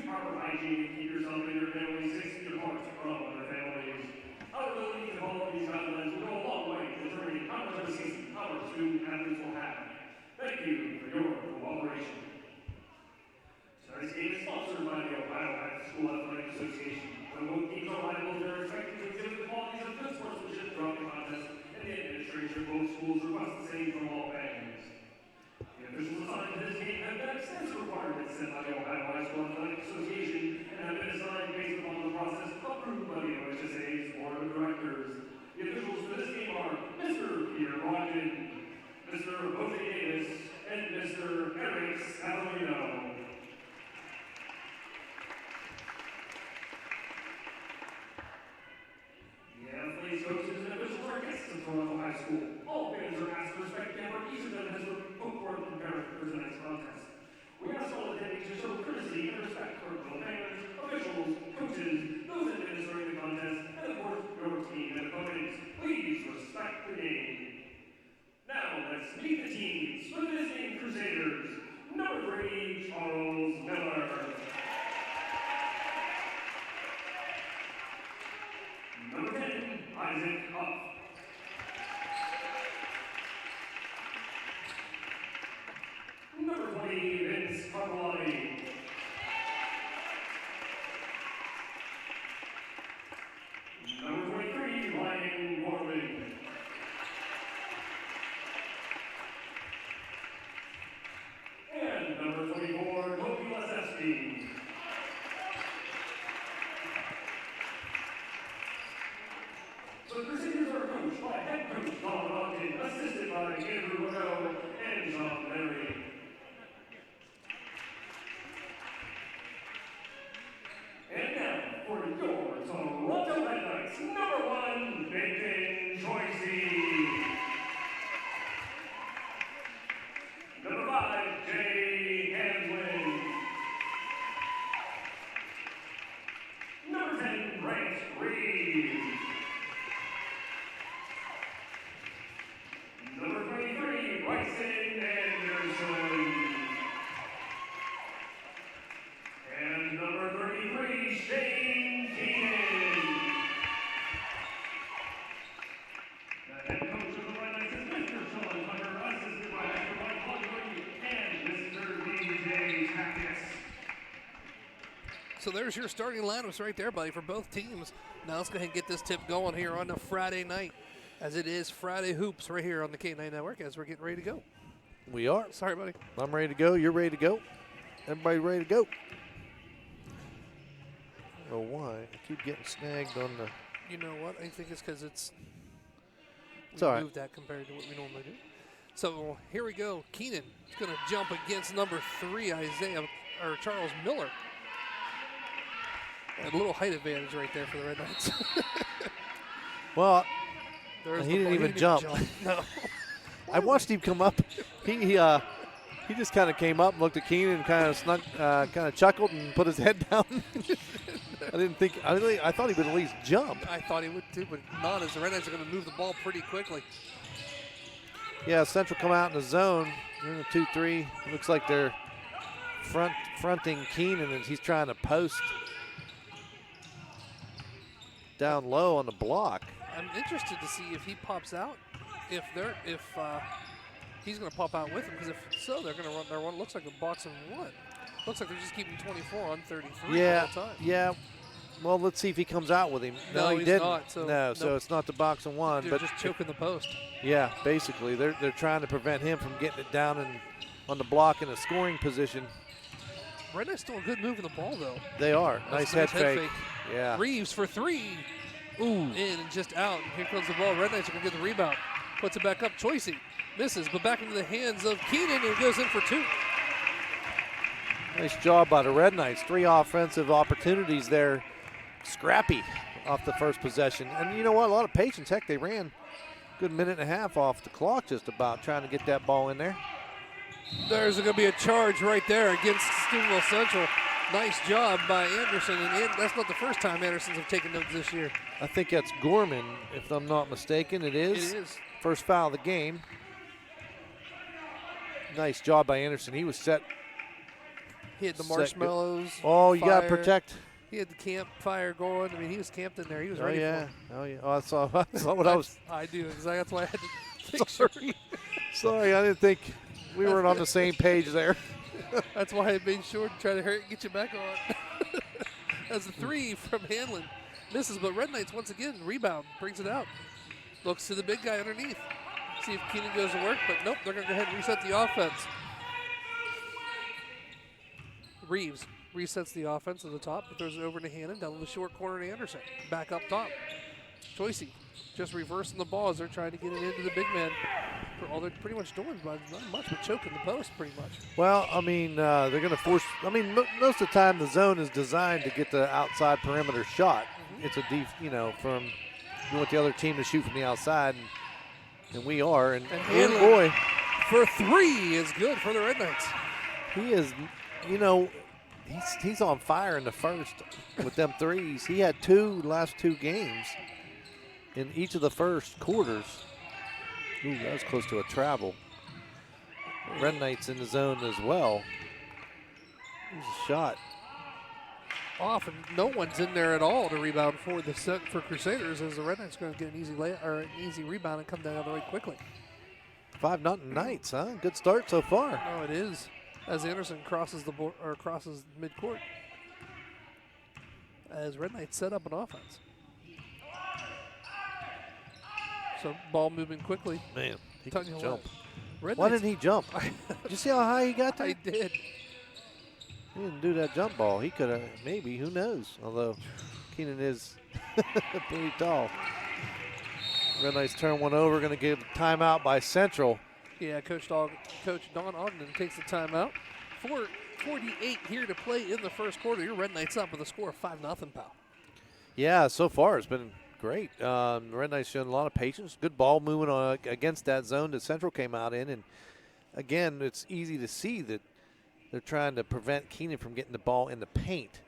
proper hygiene and keep yourself and your family 6 feet apart from other families. Our ability to follow these guidelines will go a long way in determining how much of a season our student athletes will have. Thank you for your cooperation. Tonight's game is sponsored by the Ohio Back School Athletic Association. When both teams are rivals, they're expected to exhibit the qualities of good sportsmanship throughout the contest, and the administration of both schools requests the same from all fans. The officials assigned to this game have met extensive requirements set by the Ohio High School Athletic Association and have been assigned based upon the process approved by the OHSA's Board of Directors. The officials for this game are Mr. Peter Brogdon, Mr. Jose Davis, and Mr. Eric Savarino. The athletes, coaches, and officials are guests of Toronto High School. All fans are asked to respect the effort each of them has put forth in preparing for tonight's contest. We ask all attendees to show courtesy and respect for fellow fans, officials, coaches, those administering the contest, and of course, your team and opponents. Please respect the game. Now, let's meet the teams for the visiting Crusaders. Number 3, Charles Miller. Number 10, Isaac Huff. Number 20, Vince Carmelani. Number 23, Ryan Gorman. And number 24, Kobe Lasewski. The Crusaders are coached by head coach Don Ogden, assisted by Andrew Rowe and John Larry. And now for your Toronto Red Knights, number 1, Nathan Joycey. Number 5, Jay Hanlon. Number 10, Grant Reeves. Number 23, Bryson Anderson. And number 33, Shane Keenan. The head coach of the Red Knights is Mr. Sean Hunter, assisted by Mr. Mike Hodgman and Mr. DJ Tackis. So there's your starting lineups right there, buddy, for both teams. Now let's go ahead and get this tip going here on a Friday night, as it is Friday Hoops right here on the K9 Network as we're getting ready to go. We are. Sorry, buddy. I'm ready to go. You're ready to go. Everybody ready to go. Oh, why? I keep getting snagged on the... You know what? I think it's because it's all right. moved that compared to what we normally do. So here we go. Keenan is going to jump against number 3, Charles Miller. A little height advantage right there for the Red Knights. Well, There's he didn't even jump. No. I watched him come up. He just kind of came up and looked at Keenan and kind of snuck, kind of chuckled and put his head down. I thought he would at least jump. I thought he would too, but not, as the Red Knights are going to move the ball pretty quickly. Yeah, Central come out in the zone. They're in the 2-3. Looks like they're fronting Keenan as he's trying to post down low on the block. I'm interested to see if he pops out, if he's going to pop out with him, because if so, they're going to run their one. Looks like a box and 1. Looks like they're just keeping 24 on 33 yeah, all the time. Yeah. Well, let's see if he comes out with him. No, he he's didn't. not. So no, so it's not the box and 1. They're but just choking the post. Yeah, basically. They're trying to prevent him from getting it down on the block in a scoring position. Red Knights doing good moving the ball, though. They are. That's Nice a head fake. Yeah. Reeves for 3. Ooh. In and just out. And here comes the ball. Red Knights are going to get the rebound. Puts it back up. Choicey misses, but back into the hands of Keenan, and goes in for 2. Nice job by the Red Knights. 3 offensive opportunities there. Scrappy off the first possession. And you know what? A lot of patience. Heck, they ran a good minute and a half off the clock just about, trying to get that ball in there. There's going to be a charge right there against Steubenville Central. Nice job by Anderson, and that's not the first time Andersons have taken notes this year. I think that's Gorman, if I'm not mistaken. It is. It is. First foul of the game. Nice job by Anderson. He was set He had the Set- marshmallows. Oh, you got to fire. protect. He had the campfire going. I mean, he was camped in there. He was Oh, ready yeah. for it. Oh, yeah. Oh, I saw what I was. I do. Exactly. That's why I had to make sure. Sorry, I didn't think we weren't on the same page there. That's why I made sure to try to hurry and get you back on. As a 3 from Hanlon. Misses, but Red Knights once again, rebound, brings it out. Looks to the big guy underneath. See if Keenan goes to work, but nope, they're going to go ahead and reset the offense. Reeves resets the offense at the top, but throws it over to Hannon, down to the short corner to Anderson. Back up top. Choicey just reversing the ball as they're trying to get it into the big man. For all they're pretty much doing, but not much, but choking the post pretty much. Well, I mean, they're going to force. I mean, most of the time the zone is designed to get the outside perimeter shot. It's a deep, from you want the other team to shoot from the outside, and we are. And Hanlon boy, for 3 is good for the Red Knights. he is, he's on fire in the first with them threes. He had last two games in each of the first quarters. Ooh, that was close to a travel. Red Knights in the zone as well. Here's a shot. Off, and no one's in there at all to rebound for the set for Crusaders, as the Red Knights going to get an easy rebound and come down the other way quickly. 5-0 Knights, huh? Good start so far. Oh, it is. As Anderson crosses the board or crosses midcourt, as Red Knights set up an offense. So ball moving quickly. Man, he Telling you can jump. Red Why Knights, didn't he jump? Did you see how high he got there? I did. He didn't do that jump ball. He could have, maybe, who knows? Although Keenan is pretty tall. Red Knights turn one over, going to give timeout by Central. Yeah, Coach Don Ogden takes the timeout. 4:48 here to play in the first quarter. Your Red Knights up with a score of 5-0, pal. Yeah, so far it's been great. Red Knights showing a lot of patience. Good ball moving on against that zone that Central came out in. And, again, it's easy to see that they're trying to prevent Keenan from getting the ball in the paint.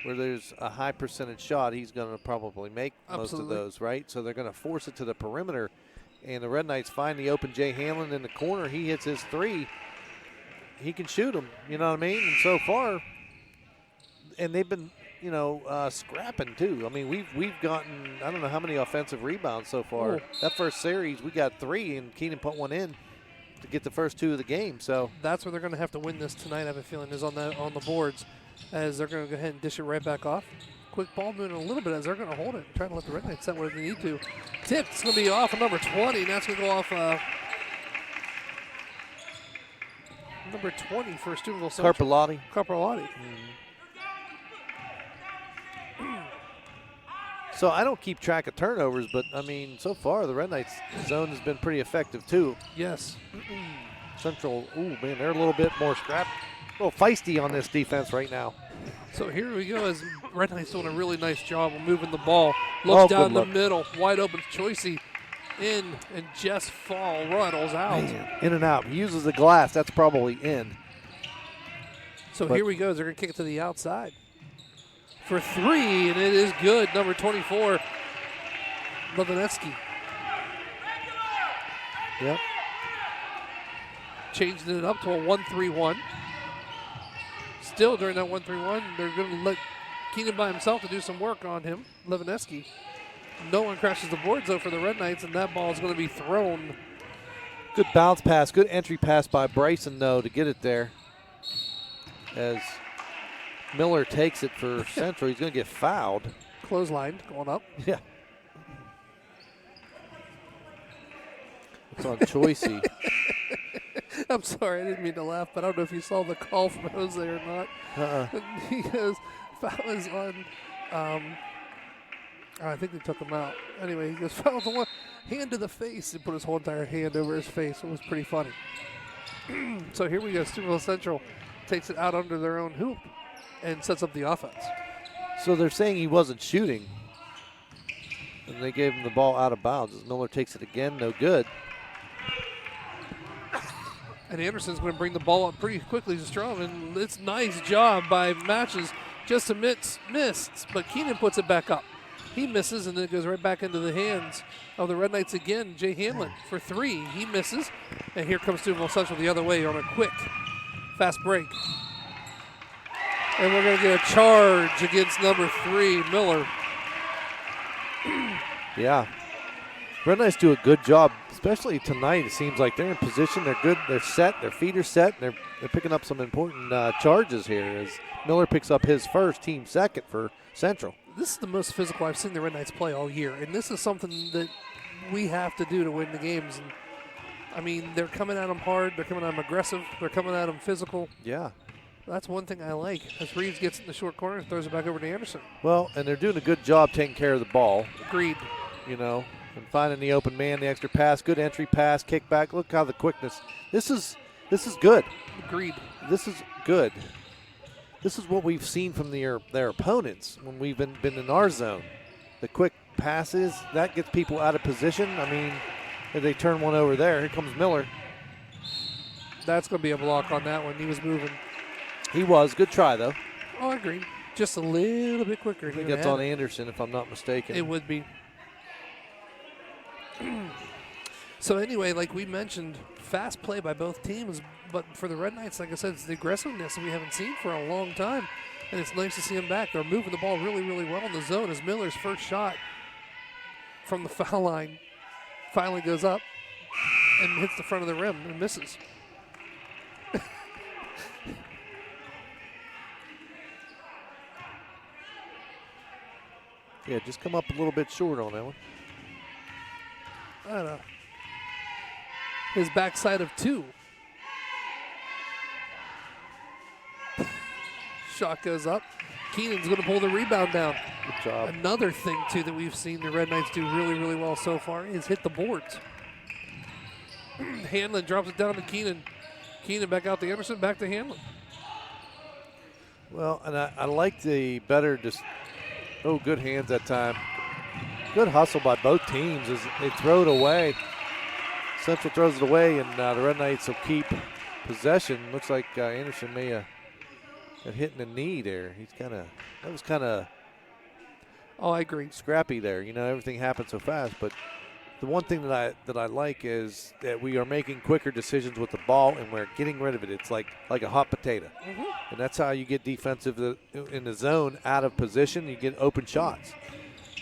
Where there's a high percentage shot, he's going to probably make most of those, right? So they're going to force it to the perimeter. And the Red Knights find the open Jay Hamlin in the corner. He hits his 3. He can shoot them, you know what I mean? And so far, and they've been, scrapping too. I mean, we've gotten, I don't know how many offensive rebounds so far. Ooh. That first series, we got 3, and Keenan put one in to get the first 2 of the game. So that's where they're going to have to win this tonight, I have a feeling, is on the boards, as they're going to go ahead and dish it right back off. Quick ball moving a little bit as they're going to hold it and try to let the Red Knights set where they need to. Tipped, it's going to be off of number 20, and that's going to go off number 20 for Steubenville Central. Carpellotti. So I don't keep track of turnovers, but, I mean, so far the Red Knights zone has been pretty effective too. Yes. Central, ooh, man, they're a little bit more scrappy, a little feisty on this defense right now. So here we go as Red Knights doing a really nice job of moving the ball. Looks down the middle, wide open. Choicey in, and just rattles out. Man, in and out. He uses the glass. That's probably in. So here we go. They're going to kick it to the outside for 3, and it is good. Number 24, Levineski. Yep. Changing it up to a 1-3-1. Still during that 1-3-1, they're going to let Keenan by himself to do some work on him, Levineski. No one crashes the boards, though, for the Red Knights, and that ball is going to be thrown. Good bounce pass. Good entry pass by Bryson, though, to get it there. As Miller takes it for Central. He's going to get fouled. Clothesline going up. Yeah. It's on Choicey. I'm sorry, I didn't mean to laugh, but I don't know if you saw the call from Jose or not. He goes, foul is on, I think they took him out. Anyway, he goes, foul on one, hand to the face, and put his whole entire hand over his face. It was pretty funny. So here we go, Steubenville Central takes it out under their own hoop and sets up the offense. So they're saying he wasn't shooting, and they gave him the ball out of bounds. As Miller takes it again, no good. And Anderson's going to bring the ball up pretty quickly to Strom, and it's nice job by Matches, just a missed, but Keenan puts it back up. He misses, and then it goes right back into the hands of the Red Knights again. Jay Hamlin for 3. He misses, and here comes Steubenville Central the other way on a quick, fast break. And we're going to get a charge against number 3, Miller. Yeah. Red Knights do a good job, especially tonight. It seems like they're in position. They're good. They're set. Their feet are set. And they're picking up some important charges here as Miller picks up his first, team second for Central. This is the most physical I've seen the Red Knights play all year. And this is something that we have to do to win the games. And I mean, they're coming at them hard. They're coming at them aggressive. They're coming at them physical. Yeah. That's one thing I like. As Reeves gets in the short corner and throws it back over to Anderson. Well, and they're doing a good job taking care of the ball. Agreed. You know, and finding the open man, the extra pass, good entry pass, kick back. Look how the quickness. This is good. Agreed. This is good. This is what we've seen from their opponents when we've been in our zone. The quick passes, that gets people out of position. I mean, if they turn one over there, here comes Miller. That's going to be a block on that one. He was moving. He was. Good try, though. Oh, I agree. Just a little bit quicker. I think that's on Anderson, if I'm not mistaken. It would be. So anyway, like we mentioned, fast play by both teams. But for the Red Knights, like I said, it's the aggressiveness that we haven't seen for a long time. And it's nice to see them back. They're moving the ball really, really well in the zone as Miller's first shot from the foul line finally goes up and hits the front of the rim and misses. Yeah, just come up a little bit short on that one. I don't know. His backside of 2. Shot goes up. Keenan's going to pull the rebound down. Good job. Another thing, too, that we've seen the Red Knights do really, really well so far is hit the boards. Hanlon drops it down to Keenan. Keenan back out to Anderson, back to Hanlon. Well, and I like the better just – oh, good hands that time. Good hustle by both teams as they throw it away. Central throws it away, and the Red Knights will keep possession. Looks like Anderson may have got hit in the knee there. That was kind of Oh, I agree. Scrappy there. You know, everything happened so fast. But the one thing that I like is that we are making quicker decisions with the ball, and we're getting rid of it. It's like a hot potato. Mm-hmm. And that's how you get defensive in the zone, out of position. You get open shots.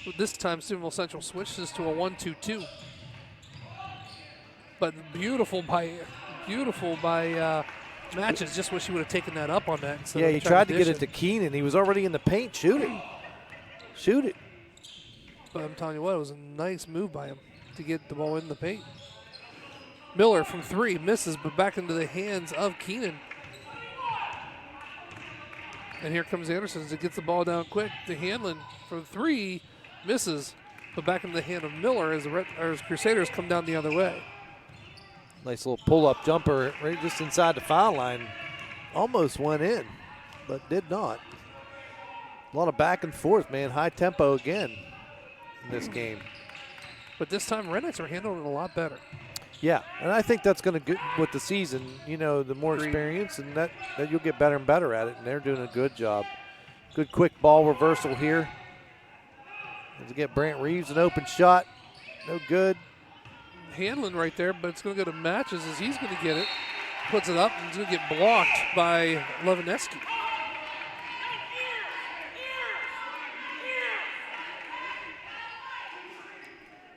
But this time, Steubenville Central switches to a 1-2-2. But beautiful by Matches. Just wish he would have taken that up on that. Yeah, he tried to get it to Keenan. He was already in the paint. Shoot it. Shoot it. But I'm telling you what, it was a nice move by him to get the ball in the paint. Miller from 3 misses, but back into the hands of Keenan. And here comes Anderson as he gets the ball down quick to Hanlon from 3, misses, but back into the hand of Miller as the Crusaders come down the other way. Nice little pull-up jumper right just inside the foul line. Almost went in, but did not. A lot of back and forth, man. High tempo again in this game. But this time, Red Knights are handling it a lot better. Yeah, and I think that's going to get with the season, you know, the more experience, and that you'll get better and better at it, and they're doing a good job. Good quick ball reversal here. As we get Brant Reeves an open shot. No good. Hanlon right there, but it's going to go to Matches as he's going to get it. Puts it up, and he's going to get blocked by Levineski.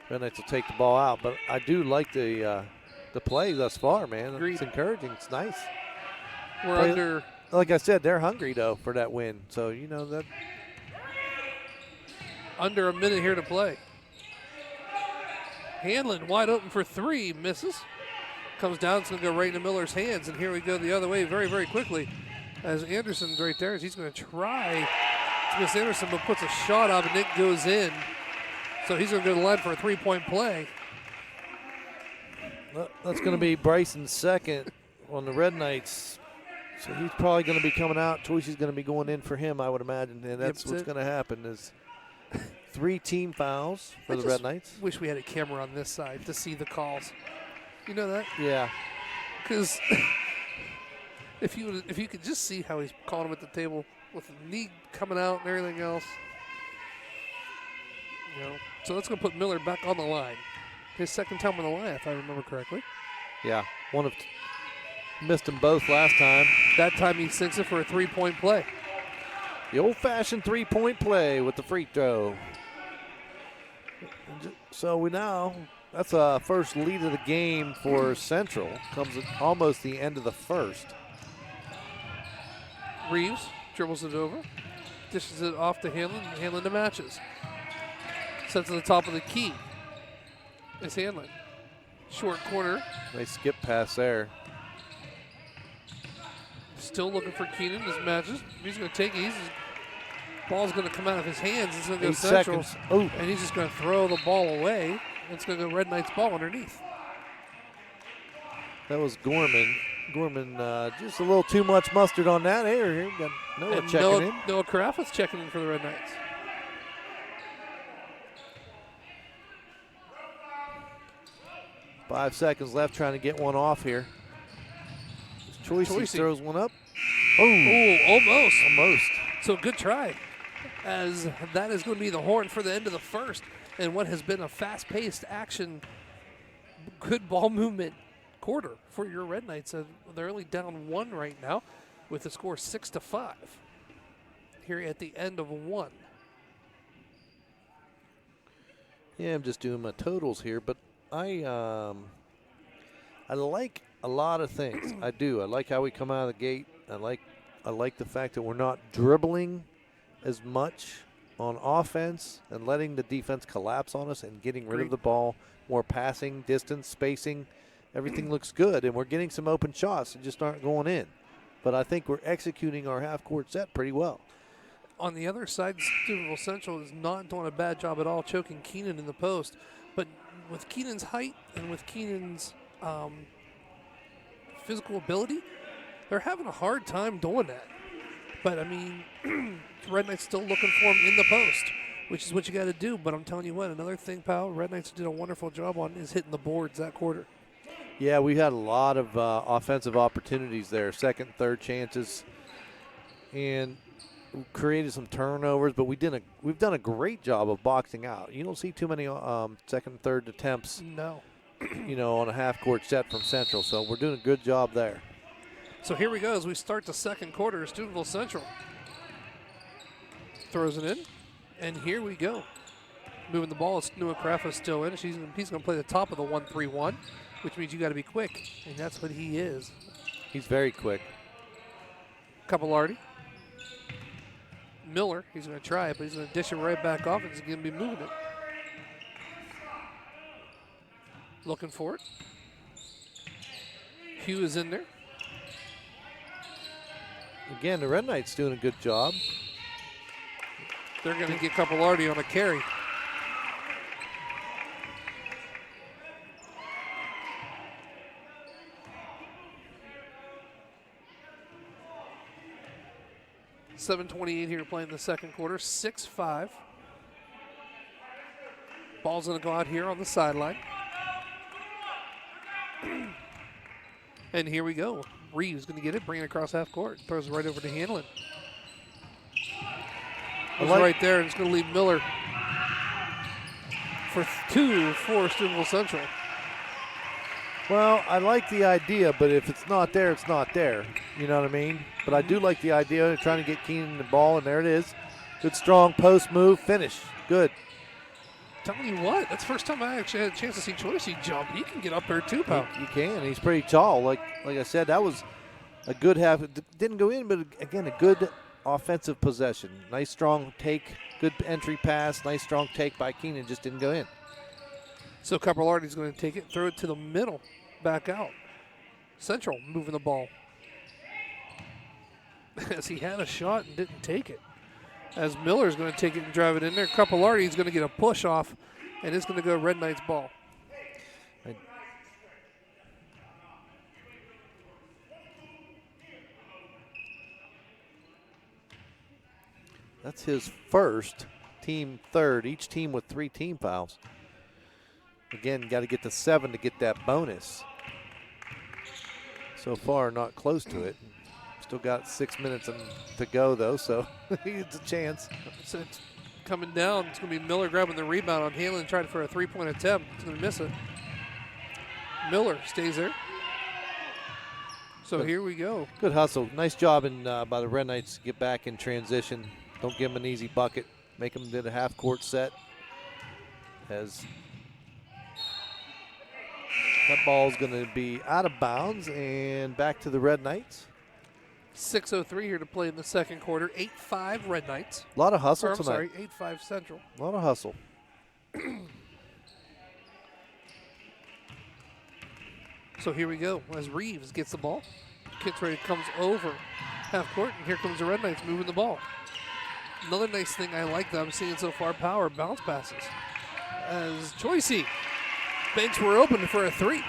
Red Knights will take the ball out, but I do like the play thus far, man. Agreed. It's encouraging. It's nice. We're under. Like I said, they're hungry though for that win. So you know that. Under a minute here to play. Hanlon wide open for 3, misses. Comes down, it's going to go right into Miller's hands, and here we go the other way very, very quickly. As Anderson's right there, as he's going to try to miss Anderson, but puts a shot up, and it goes in. So he's going to go to the line for a 3-point play. Well, that's going to be Bryson's second on the Red Knights. So he's probably going to be coming out. Choice is going to be going in for him, I would imagine, and that's what's going to happen is 3 team fouls for the Red Knights. Wish we had a camera on this side to see the calls. You know that? Yeah. Because if you could just see how he's calling him at the table with the knee coming out and everything else. You know. So that's going to put Miller back on the line. His second time on the line, if I remember correctly. Yeah. Missed them both last time. That time he sinks it for a 3-point play. The old-fashioned three-point play with the free throw. So that's a first lead of the game for Central. Comes at almost the end of the first. Reeves dribbles it over, dishes it off to Hanlon, Hanlon to Matches. Sets to the top of the key. It's Hanlon. Short corner. Nice skip pass there. Still looking for Keenan as Matches. He's going to take it. Ball's going to come out of his hands. It's going to go 8 Central. seconds. Oh. And he's just going to throw the ball away. It's going to go Red Knights ball underneath. That was Gorman. Gorman just a little too much mustard on that. Here we got Noah checking in. Noah Carafa's checking in for the Red Knights. Five seconds left, trying to get one off here. Choicey throws one up. Oh, almost. Almost. So good try, as that is going to be the horn for the end of the first, and what has been a fast-paced action, good ball movement quarter for your Red Knights. They're only down 1 right now, with the score 6-5. Here at the end of 1. Yeah, I'm just doing my totals here, but I like a lot of things. I do. I like how we come out of the gate. I like the fact that we're not dribbling as much on offense and letting the defense collapse on us and getting rid of the ball. More passing, distance, spacing. Everything looks good, and we're getting some open shots that just aren't going in. But I think we're executing our half-court set pretty well. On the other side, Steubenville Central is not doing a bad job at all choking Keenan in the post. But with Keenan's height and with Keenan's physical ability, they're having a hard time doing that. But, I mean, Red Knights still looking for him in the post, which is what you got to do. But I'm telling you what, another thing, pal, Red Knights did a wonderful job on is hitting the boards that quarter. Yeah, we had a lot of offensive opportunities there, second, third chances, and created some turnovers. But we've done a great job of boxing out. You don't see too many second, third attempts. No. On a half-court set from Central. So we're doing a good job there. So here we go as we start the second quarter. Steubenville Central throws it in, and here we go. Moving the ball, it's Noah Carafa still in. He's going to play the top of the 1-3-1, which means you got to be quick, and that's what he is. He's very quick. Capillardi. Miller, he's going to try it, but he's going to dish it right back off, and he's going to be moving it. Looking for it. Hugh is in there. Again, the Red Knights doing a good job. They're going to get Capillardi on a carry. .7:28 here playing the second quarter, 6-5. Ball's going to go out here on the sideline. And here we go. Reeves going to get it, bring it across half court, throws it right over to Hanlon. It's right there, and it's going to leave Miller for 2 for Steubenville Central. Well, I like the idea, but if it's not there, it's not there. You know what I mean? But I do like the idea of trying to get Keenan the ball, and there it is. Good, strong post move, finish. Good. Telling you what, that's the first time I actually had a chance to see Choicey jump. He can get up there too, pal. He can. He's pretty tall. Like I said, that was a good half. It didn't go in, but again, a good offensive possession. Nice, strong take. Good entry pass. Nice, strong take by Keenan. Just didn't go in. So Capillardi's going to take it, throw it to the middle, back out. Central moving the ball. As he had a shot and didn't take it. As Miller's going to take it and drive it in there. Capillardi's going to get a push off, and it's going to go Red Knights ball. That's his first, team third. Each team with 3 team fouls. Again, got to get to 7 to get that bonus. So far, not close to it. Still got 6 minutes to go, though, so it's a chance. So it's coming down. It's going to be Miller grabbing the rebound on Hanlon, trying for a 3-point attempt. He's going to miss it. Miller stays there. So here we go. Good hustle. Nice job by the Red Knights to get back in transition. Don't give them an easy bucket. Make them do a half-court set. As that ball's going to be out of bounds and back to the Red Knights. 6:03 here to play in the second quarter. 8-5 Red Knights. A lot of hustle Or, I'm tonight. sorry, 8-5 Central. A lot of hustle. So here we go as Reeves gets the ball. Kittredge comes over half court, and here comes the Red Knights moving the ball. Another nice thing I like that I'm seeing so far, power bounce passes. As Choicey, banks were open for a 3.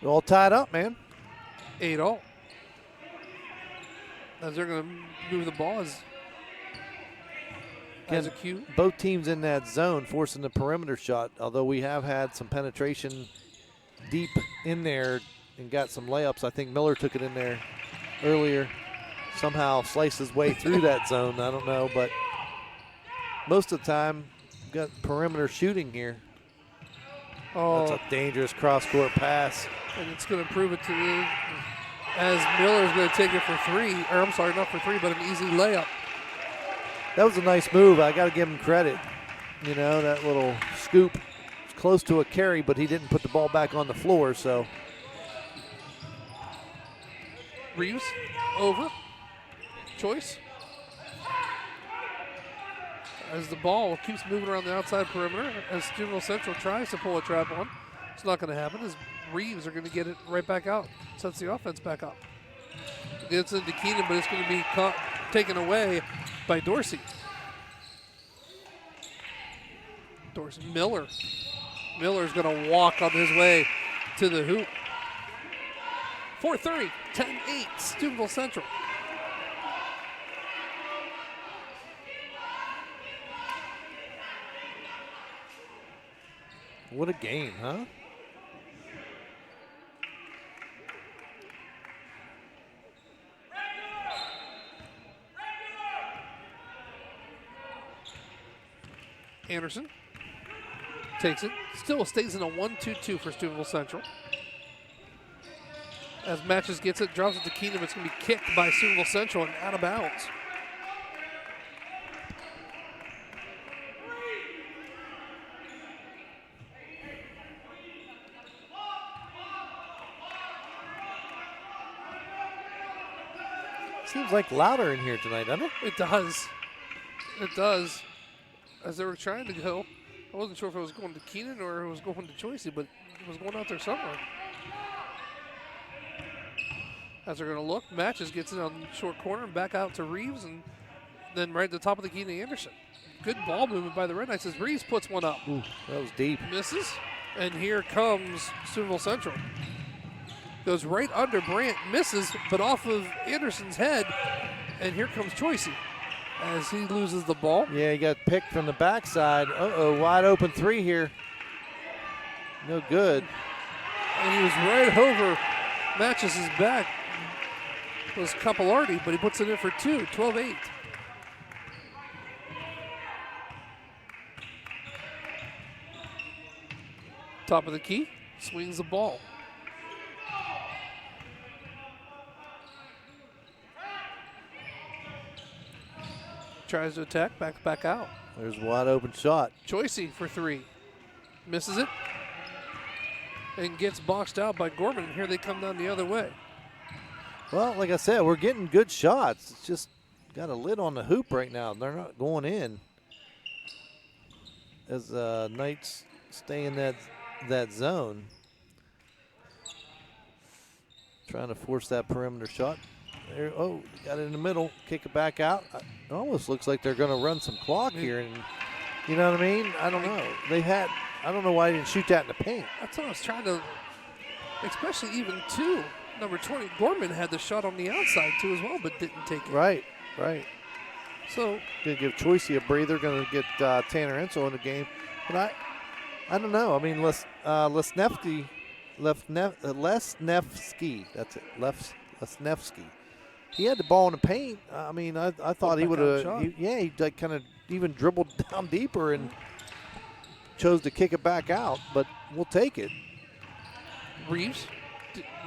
They're all tied up, man. 8-all. As they're going to move the ball as a cue. Both teams in that zone forcing the perimeter shot, although we have had some penetration deep in there and got some layups. I think Miller took it in there earlier. Somehow sliced his way through that zone. I don't know, but most of the time, got perimeter shooting here. Oh, That's a dangerous cross-court pass. and it's going to prove it to me as Miller's going to take it for 3. Or I'm sorry, not for 3, but an easy layup. That was a nice move. I got to give him credit. You know, that little scoop. It's close to a carry, but he didn't put the ball back on the floor, so. Reeves over. Choice. As the ball keeps moving around the outside perimeter, as Juvenile Central tries to pull a trap on. It's not going to happen as Reeves are going to get it right back out. Sets the offense back up. Gets into Keenan, but it's going to be taken away by Dorsey. Miller. Miller's going to walk on his way to the hoop. 4-3, 10-8, Steubenville Central. What a game, huh? Anderson takes it. Still stays in a 1-2-2 for Steubenville Central. As Matches gets it, drops it to Keenan. It's going to be kicked by Steubenville Central and out of bounds. Seems like louder in here tonight, doesn't it? It does. It does. As they were trying to go, I wasn't sure if it was going to Keenan or it was going to Choicey, but it was going out there somewhere. As they're going to look, Matches gets it on the short corner and back out to Reeves, and then right at the top of the key to Anderson. Good ball movement by the Red Knights as Reeves puts one up. Ooh, that was deep. Misses, and here comes Steubenville Central. Goes right under Brandt, misses, but off of Anderson's head, and here comes Choicey as he loses the ball. Yeah, he got picked from the backside. Uh-oh, wide open 3 here. No good. And he was right over Matches' back. It was Capilardi, but he puts it in for 2, 12-8. Top of the key, swings the ball. Tries to attack, back out. There's a wide open shot. Choicey for 3. Misses it. And gets boxed out by Gorman. And here they come down the other way. Well, like I said, we're getting good shots. It's just got a lid on the hoop right now. They're not going in. As Knights stay in that zone. Trying to force that perimeter shot. There, oh, got it in the middle. Kick it back out. It almost looks like they're going to run some clock here. And you know what I mean? I don't know. I don't know why they didn't shoot that in the paint. That's what I was trying to, especially even 2. Number 20, Gorman had the shot on the outside too as well, but didn't take it. Right. So Going to give Choicey a breather. Going to get Tanner Ensel in the game. But I don't know. I mean, Lesnevsky. That's it. Lesnevsky. He had the ball in the paint. I mean, I thought he would have. He like kind of even dribbled down deeper and chose to kick it back out. But we'll take it. Reeves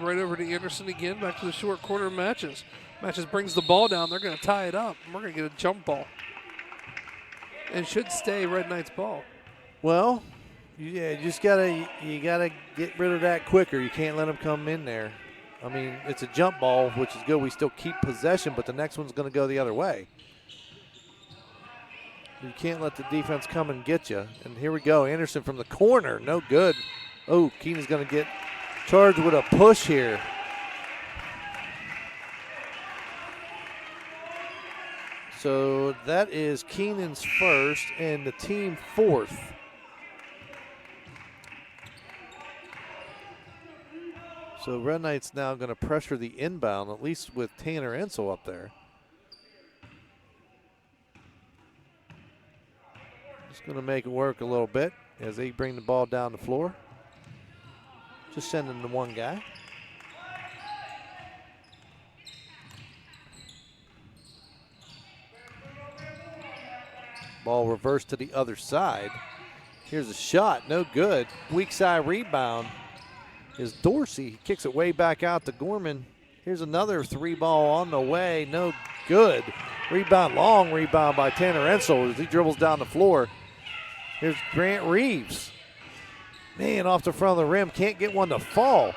right over to Anderson again, back to the short corner Matches. Matches brings the ball down. They're going to tie it up. And we're going to get a jump ball. And should stay Red Knights ball. Well, yeah, you gotta get rid of that quicker. You can't let them come in there. I mean, it's a jump ball, which is good. We still keep possession, but the next one's going to go the other way. You can't let the defense come and get you. And here we go. Anderson from the corner. No good. Oh, Keenan's going to get charged with a push here. So that is Keenan's first and the team fourth. So Red Knights now going to pressure the inbound, at least with Tanner Ensel up there. Just going to make it work a little bit as they bring the ball down the floor. Just sending the one guy. Ball reversed to the other side. Here's a shot, no good. Weak side rebound is Dorsey. He kicks it way back out to Gorman. Here's another three ball on the way, no good. Rebound, long rebound by Tanner Ensel as he dribbles down the floor. Here's Grant Reeves. Man, off the front of the rim, can't get one to fall.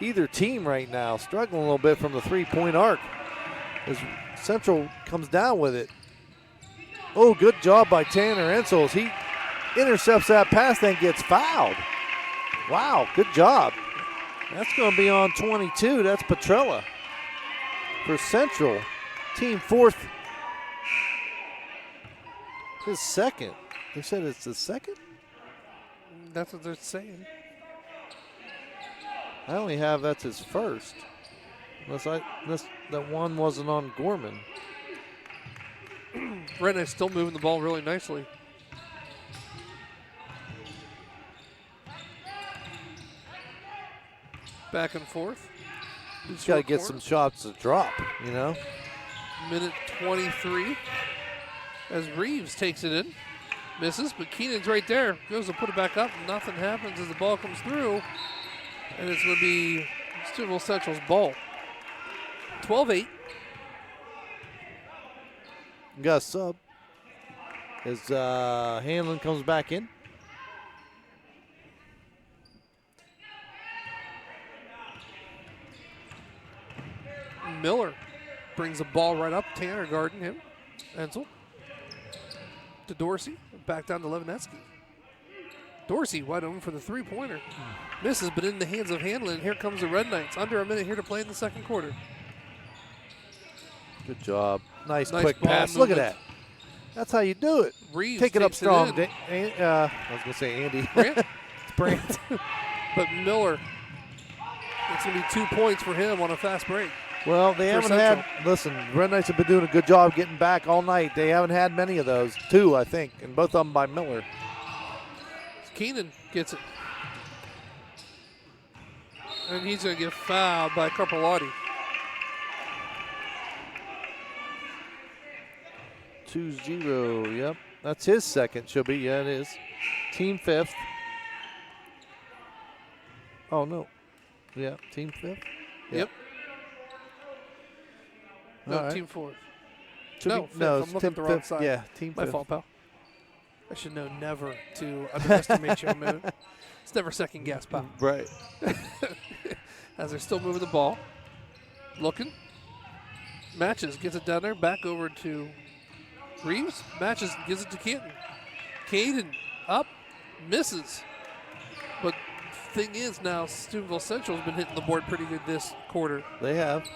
Either team right now struggling a little bit from the three-point arc as Central comes down with it. Oh, good job by Tanner Ensel as he intercepts that pass, then gets fouled. Wow, good job. That's going to be on 22. That's Petrella for Central. Team fourth. His second. They said it's the second? That's what they're saying. I only have that's his first. Unless that one wasn't on Gorman. Red Knights still moving the ball really nicely. Back and forth. He's got to get some shots to drop, you know. Minute 23 as Reeves takes it in. Misses, but Keenan's right there. Goes to put it back up. Nothing happens as the ball comes through. And it's going to be Steubenville Central's ball. 12-8. Got a sub as Hanlon comes back in. Miller brings the ball right up. Tanner guarding him. Ensel to Dorsey. Back down to Levineski. Dorsey wide open for the three-pointer. Misses, but in the hands of Hanlon. Here comes the Red Knights. Under a minute here to play in the second quarter. Good job. Nice quick ball pass. movement. Look at that. That's how you do it. Reeves take it up takes strong. in. I was going to say Andy. Brant? It's Brant. But Miller, it's going to be 2 points for him on a fast break. Well, they haven't had, listen, Red Knights have been doing a good job getting back all night. They haven't had many of those. Two, I think, and both of them by Miller. Keenan gets it. And he's going to get fouled by Carpalotti. 2-0, yep. That's his second, should be. Yeah, it is. Team fifth. Oh, no. Yeah, team fifth. Yep. No, right. team fourth. Should No, be- fifth. no, I'm it's looking at the wrong fifth. side. Yeah, team My fifth. fault, pal. I should know never to underestimate your move. It's never second guess, pal. Right. As they're still moving the ball. Looking. Matches, gets it down there, back over to Reeves. Matches, gives it to Canton. Caden up, misses. But thing is now, Steubenville Central's been hitting the board pretty good this quarter. They have.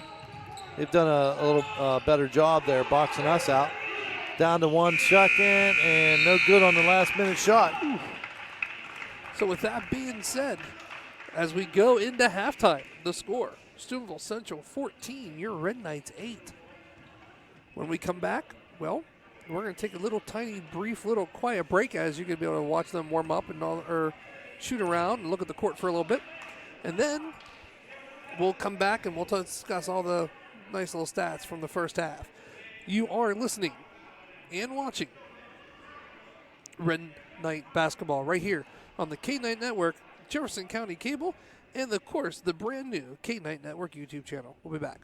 They've done a little better job there boxing us out. Down to 1 second and no good on the last minute shot. So with that being said, as we go into halftime, the score, Steubenville Central 14, your Red Knights 8. When we come back, well, we're going to take a little tiny, brief, little quiet break as you can be able to watch them warm up and all, or shoot around and look at the court for a little bit. And then we'll come back and we'll discuss all the nice little stats from the first half. You are listening and watching Red Knight basketball right here on the K-Night Network, Jefferson County Cable, and of course the brand new K-Night Network YouTube channel. We'll be back.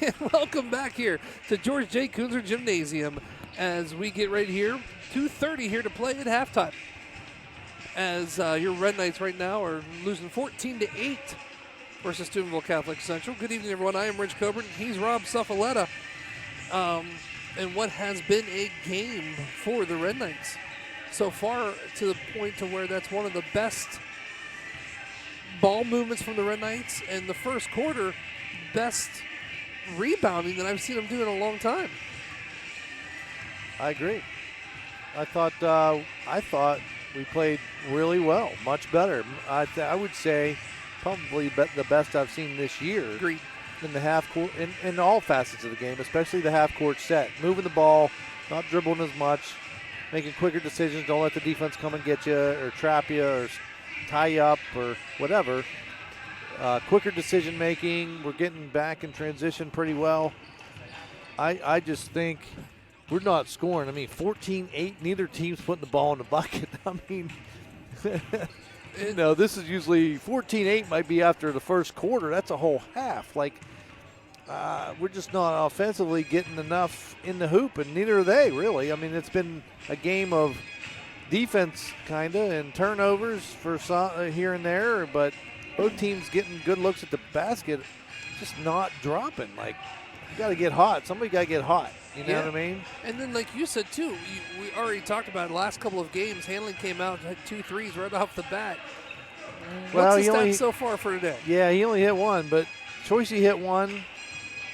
And welcome back here to George J. Kunzer Gymnasium as we get right here. 2:30 here to play at halftime. As your Red Knights right now are losing 14-8 versus Steubenville Catholic Central. Good evening, everyone. I am Rich Coburn. He's Rob Suffaletta. And what has been a game for the Red Knights so far, to the point to where that's one of the best ball movements from the Red Knights, and the first quarter best rebounding that I've seen them do in a long time. I agree. I thought we played really well, much better. I would say probably the best I've seen this year. Agreed. In the half court, in all facets of the game, especially the half court set. Moving the ball, not dribbling as much, making quicker decisions. Don't let the defense come and get you or trap you or tie you up or whatever. Quicker decision making. We're getting back in transition pretty well. I just think we're not scoring. I mean, 14-8, neither team's putting the ball in the bucket. I mean, this is usually 14-8 might be after the first quarter. That's a whole half. Like, we're just not offensively getting enough in the hoop, and neither are they, really. I mean, it's been a game of defense, kind of, and turnovers for some, here and there, but both teams getting good looks at the basket, just not dropping. Like, you got to get hot. Somebody got to get hot. You know what I mean? And then, like you said, too, we already talked about it, last couple of games, Hanlon came out and had 2 threes right off the bat. Well, What's the stats so far for today? Yeah, he only hit one, but Choicey hit one.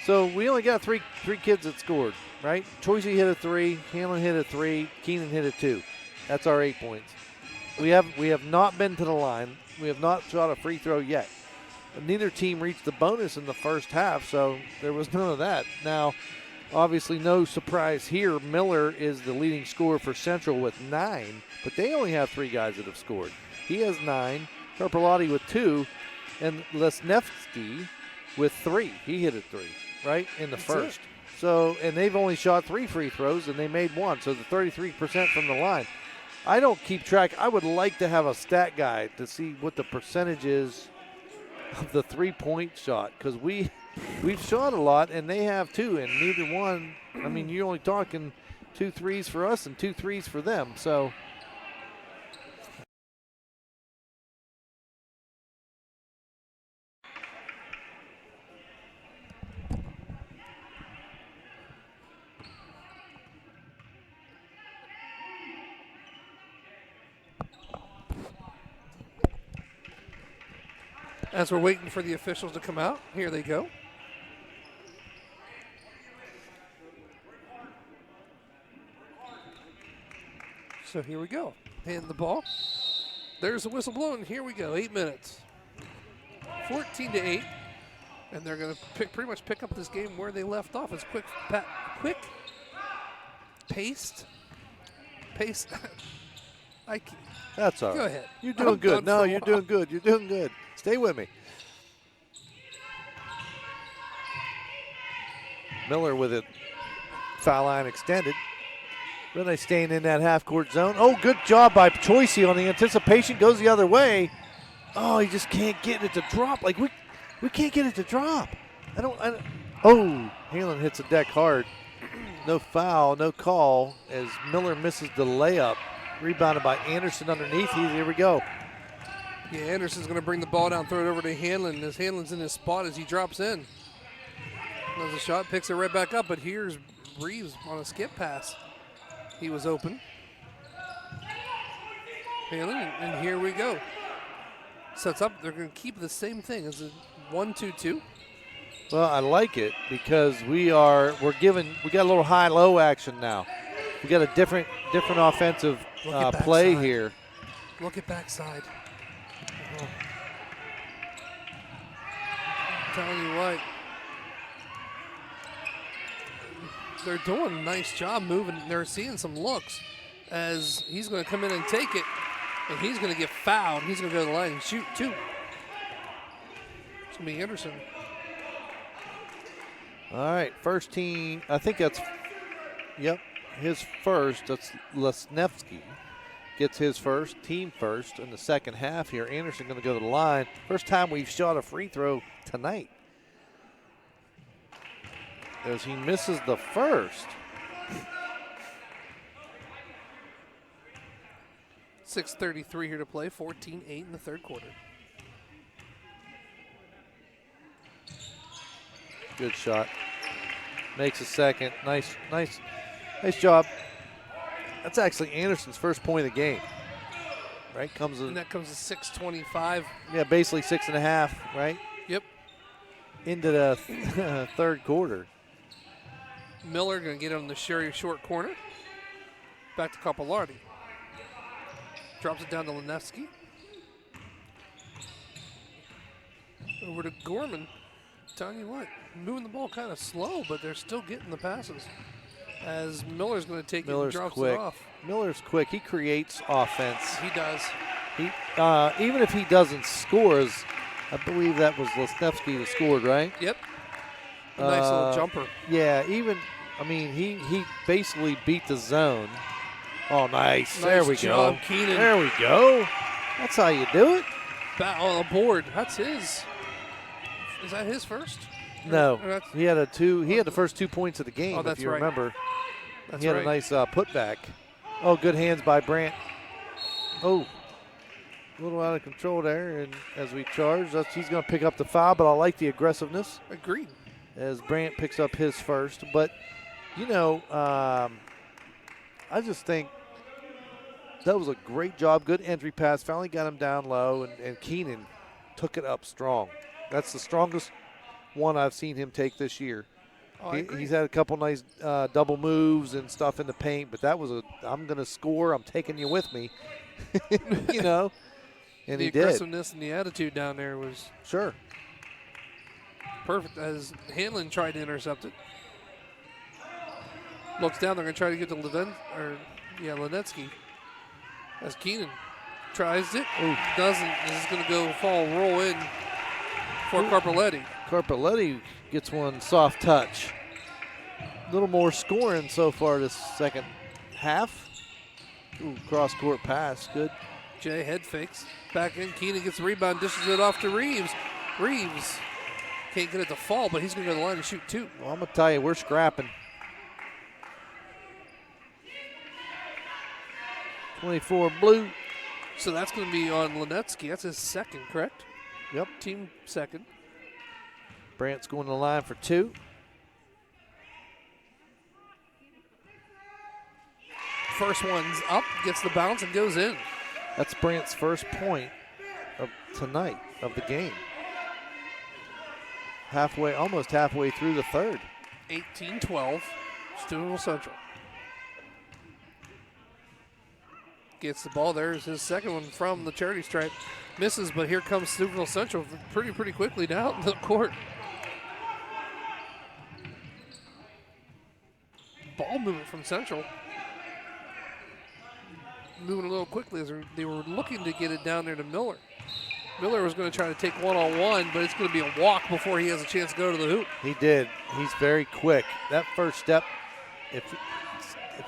So we only got three kids that scored, right? Choicey hit a 3, Hanlon hit a 3, Keenan hit a 2. That's our 8 points. We have not been to the line. We have not shot a free throw yet. Neither team reached the bonus in the first half, so there was none of that. Now, obviously no surprise here. Miller is the leading scorer for Central with 9, but they only have 3 guys that have scored. He has 9, Karpalati with 2, and Lesnevsky with 3. He hit a 3, right, in the first. So, and they've only shot 3 free throws, and they made 1, so the 33% from the line. I don't keep track. I would like to have a stat guide to see what the percentage is of the 3-point shot, because we've shot a lot, and they have 2, and neither one. I mean, you're only talking 2 threes for us and 2 threes for them. So, As we're waiting for the officials to come out, here they go. So here we go. Hand the ball. There's the whistle blowing. Here we go. 8 minutes. 14-8. And they're going to pretty much pick up this game where they left off. It's quick paced. that's all right. Go ahead. You're doing good. No, you're doing good. You're doing good. Stay with me. Miller with it. Foul line extended. Really staying in that half-court zone. Oh, good job by Choicey on the anticipation. Goes the other way. Oh, he just can't get it to drop. Like, we can't get it to drop. Oh, Halen hits the deck hard. No foul, no call as Miller misses the layup. Rebounded by Anderson underneath. Here we go. Yeah, Anderson's going to bring the ball down, throw it over to Hanlon. As Hanlon's in his spot as he drops in. Does a shot, picks it right back up, but here's Reeves on a skip pass. He was open. Hanlon, and here we go. Sets up, they're going to keep the same thing. It's a 1-2-2. Well, I like it because we got a little high-low action now. We got a different offensive play here. Look at backside. Oh. I'm telling you what. They're doing a nice job moving. They're seeing some looks as he's going to come in and take it, and he's going to get fouled. He's going to go to the line and shoot 2. It's going to be Anderson. All right, first team. I think that's, his first. That's Lesnevsky. Gets his first, team first in the second half here. Anderson going to go to the line. First time we've shot a free throw tonight. as he misses the first. 6:33 here to play, 14-8 in the third quarter. Good shot. Makes a second. Nice job. That's actually Anderson's first point of the game. Right? And that comes to 6:25. Yeah, basically 6.5, right? Yep. Into the third quarter. Miller going to get on the Sherry short corner. Back to Capolardi. Drops it down to Lenevsky. Over to Gorman. Telling you what, moving the ball kind of slow, but they're still getting the passes. As Miller's going to take it and drops it off. Miller's quick. He creates offense. He does. He even if he doesn't score, I believe that was Lesnevsky that scored, right? Yep. A nice little jumper. Yeah, he basically beat the zone. Oh, nice. There we job, go. Keenan. There we go. That's how you do it. Back on the board. That's his. Is that his first? No. He had the first 2 points of the game, that's if you right. remember. That's he had right. a nice putback. Oh, good hands by Brandt. Oh, a little out of control there. And as we charge, he's going to pick up the foul, but I like the aggressiveness. Agreed. As Brandt picks up his first. But, I just think that was a great job. Good entry pass. Finally got him down low, and Keenan took it up strong. That's the strongest one I've seen him take this year. Oh, He's had a couple nice double moves and stuff in the paint, but that was I'm going to score, I'm taking you with me, and the he did. The aggressiveness and the attitude down there was Sure. perfect as Hanlon tried to intercept it. Looks down, they're going to try to get to Lenetsky. As Keenan tries it, doesn't. This is going to roll in for Carpoletti. Carpoletti gets one soft touch. A little more scoring so far this second half. Cross-court pass, good. Jay head fakes. Back in, Keenan gets the rebound, dishes it off to Reeves. Reeves can't get it to fall, but he's going to go to the line and shoot two. Well, I'm going to tell you, we're scrapping. 24 blue. So that's going to be on Lenetsky. That's his second, correct? Yep. Team second. Brandt's going to the line for two. First one's up, gets the bounce, and goes in. That's Brandt's first point of tonight, of the game. Almost halfway through the third. 18-12, Steubenville Central. Gets the ball. There's his second one from the charity stripe. Misses, but here comes Steubenville Central pretty quickly down the court. Ball movement from Central. Moving a little quickly as they were looking to get it down there to Miller. Miller was going to try to take one-on-one, but it's going to be a walk before he has a chance to go to the hoop. He did. He's very quick. That first step, if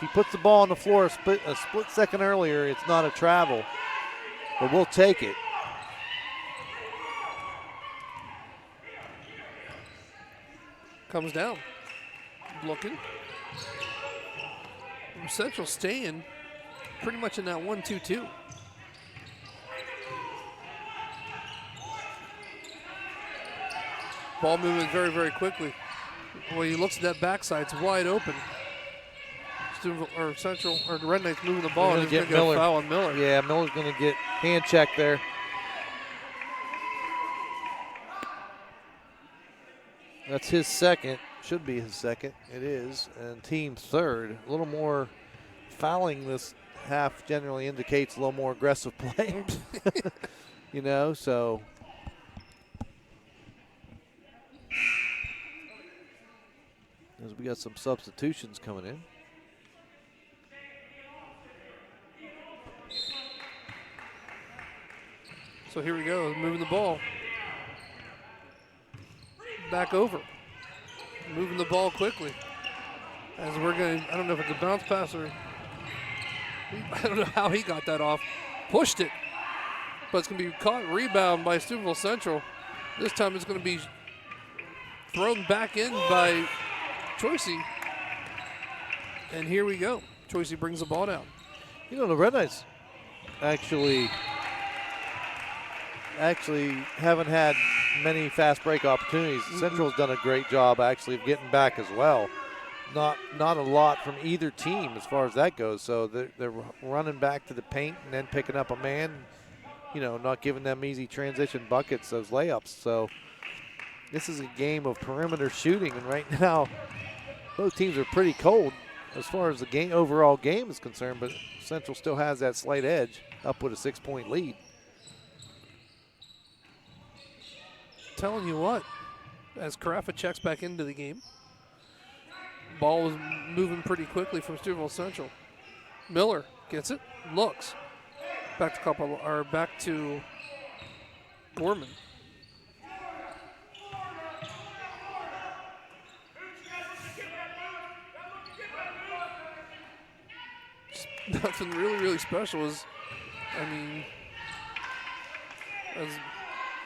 he puts the ball on the floor a split second earlier, it's not a travel, but we'll take it. Comes down. Looking. Central staying pretty much in that 1-2-2. Ball moving very quickly. When he looks at that backside, it's wide open. Central or the Red Knights moving the ball, and he's going to get a foul on Miller. Yeah, Miller's going to get hand checked there. That's his second. Should be his second. It is. And team third. A little more fouling this half generally indicates a little more aggressive play. So. As we got some substitutions coming in. So here we go, moving the ball. Back over. Moving the ball quickly. As we're going to, I don't know if it's a bounce pass or, I don't know how he got that off. Pushed it, but it's going to be caught, rebound by Steubenville Central. This time it's going to be thrown back in by Choicey. And here we go. Choicey brings the ball down. You know, the Red Knights actually haven't had many fast break opportunities. Central's done a great job actually of getting back as well. Not a lot from either team as far as that goes. So they're running back to the paint and then picking up a man, you know, not giving them easy transition buckets, those layups. So this is a game of perimeter shooting, and right now both teams are pretty cold as far as the overall game is concerned, but Central still has that slight edge up with a 6-point lead. Telling you what, as Carafa checks back into the game, ball was moving pretty quickly from Steubenville Central. Miller gets it, looks back to Gorman. Nothing really special as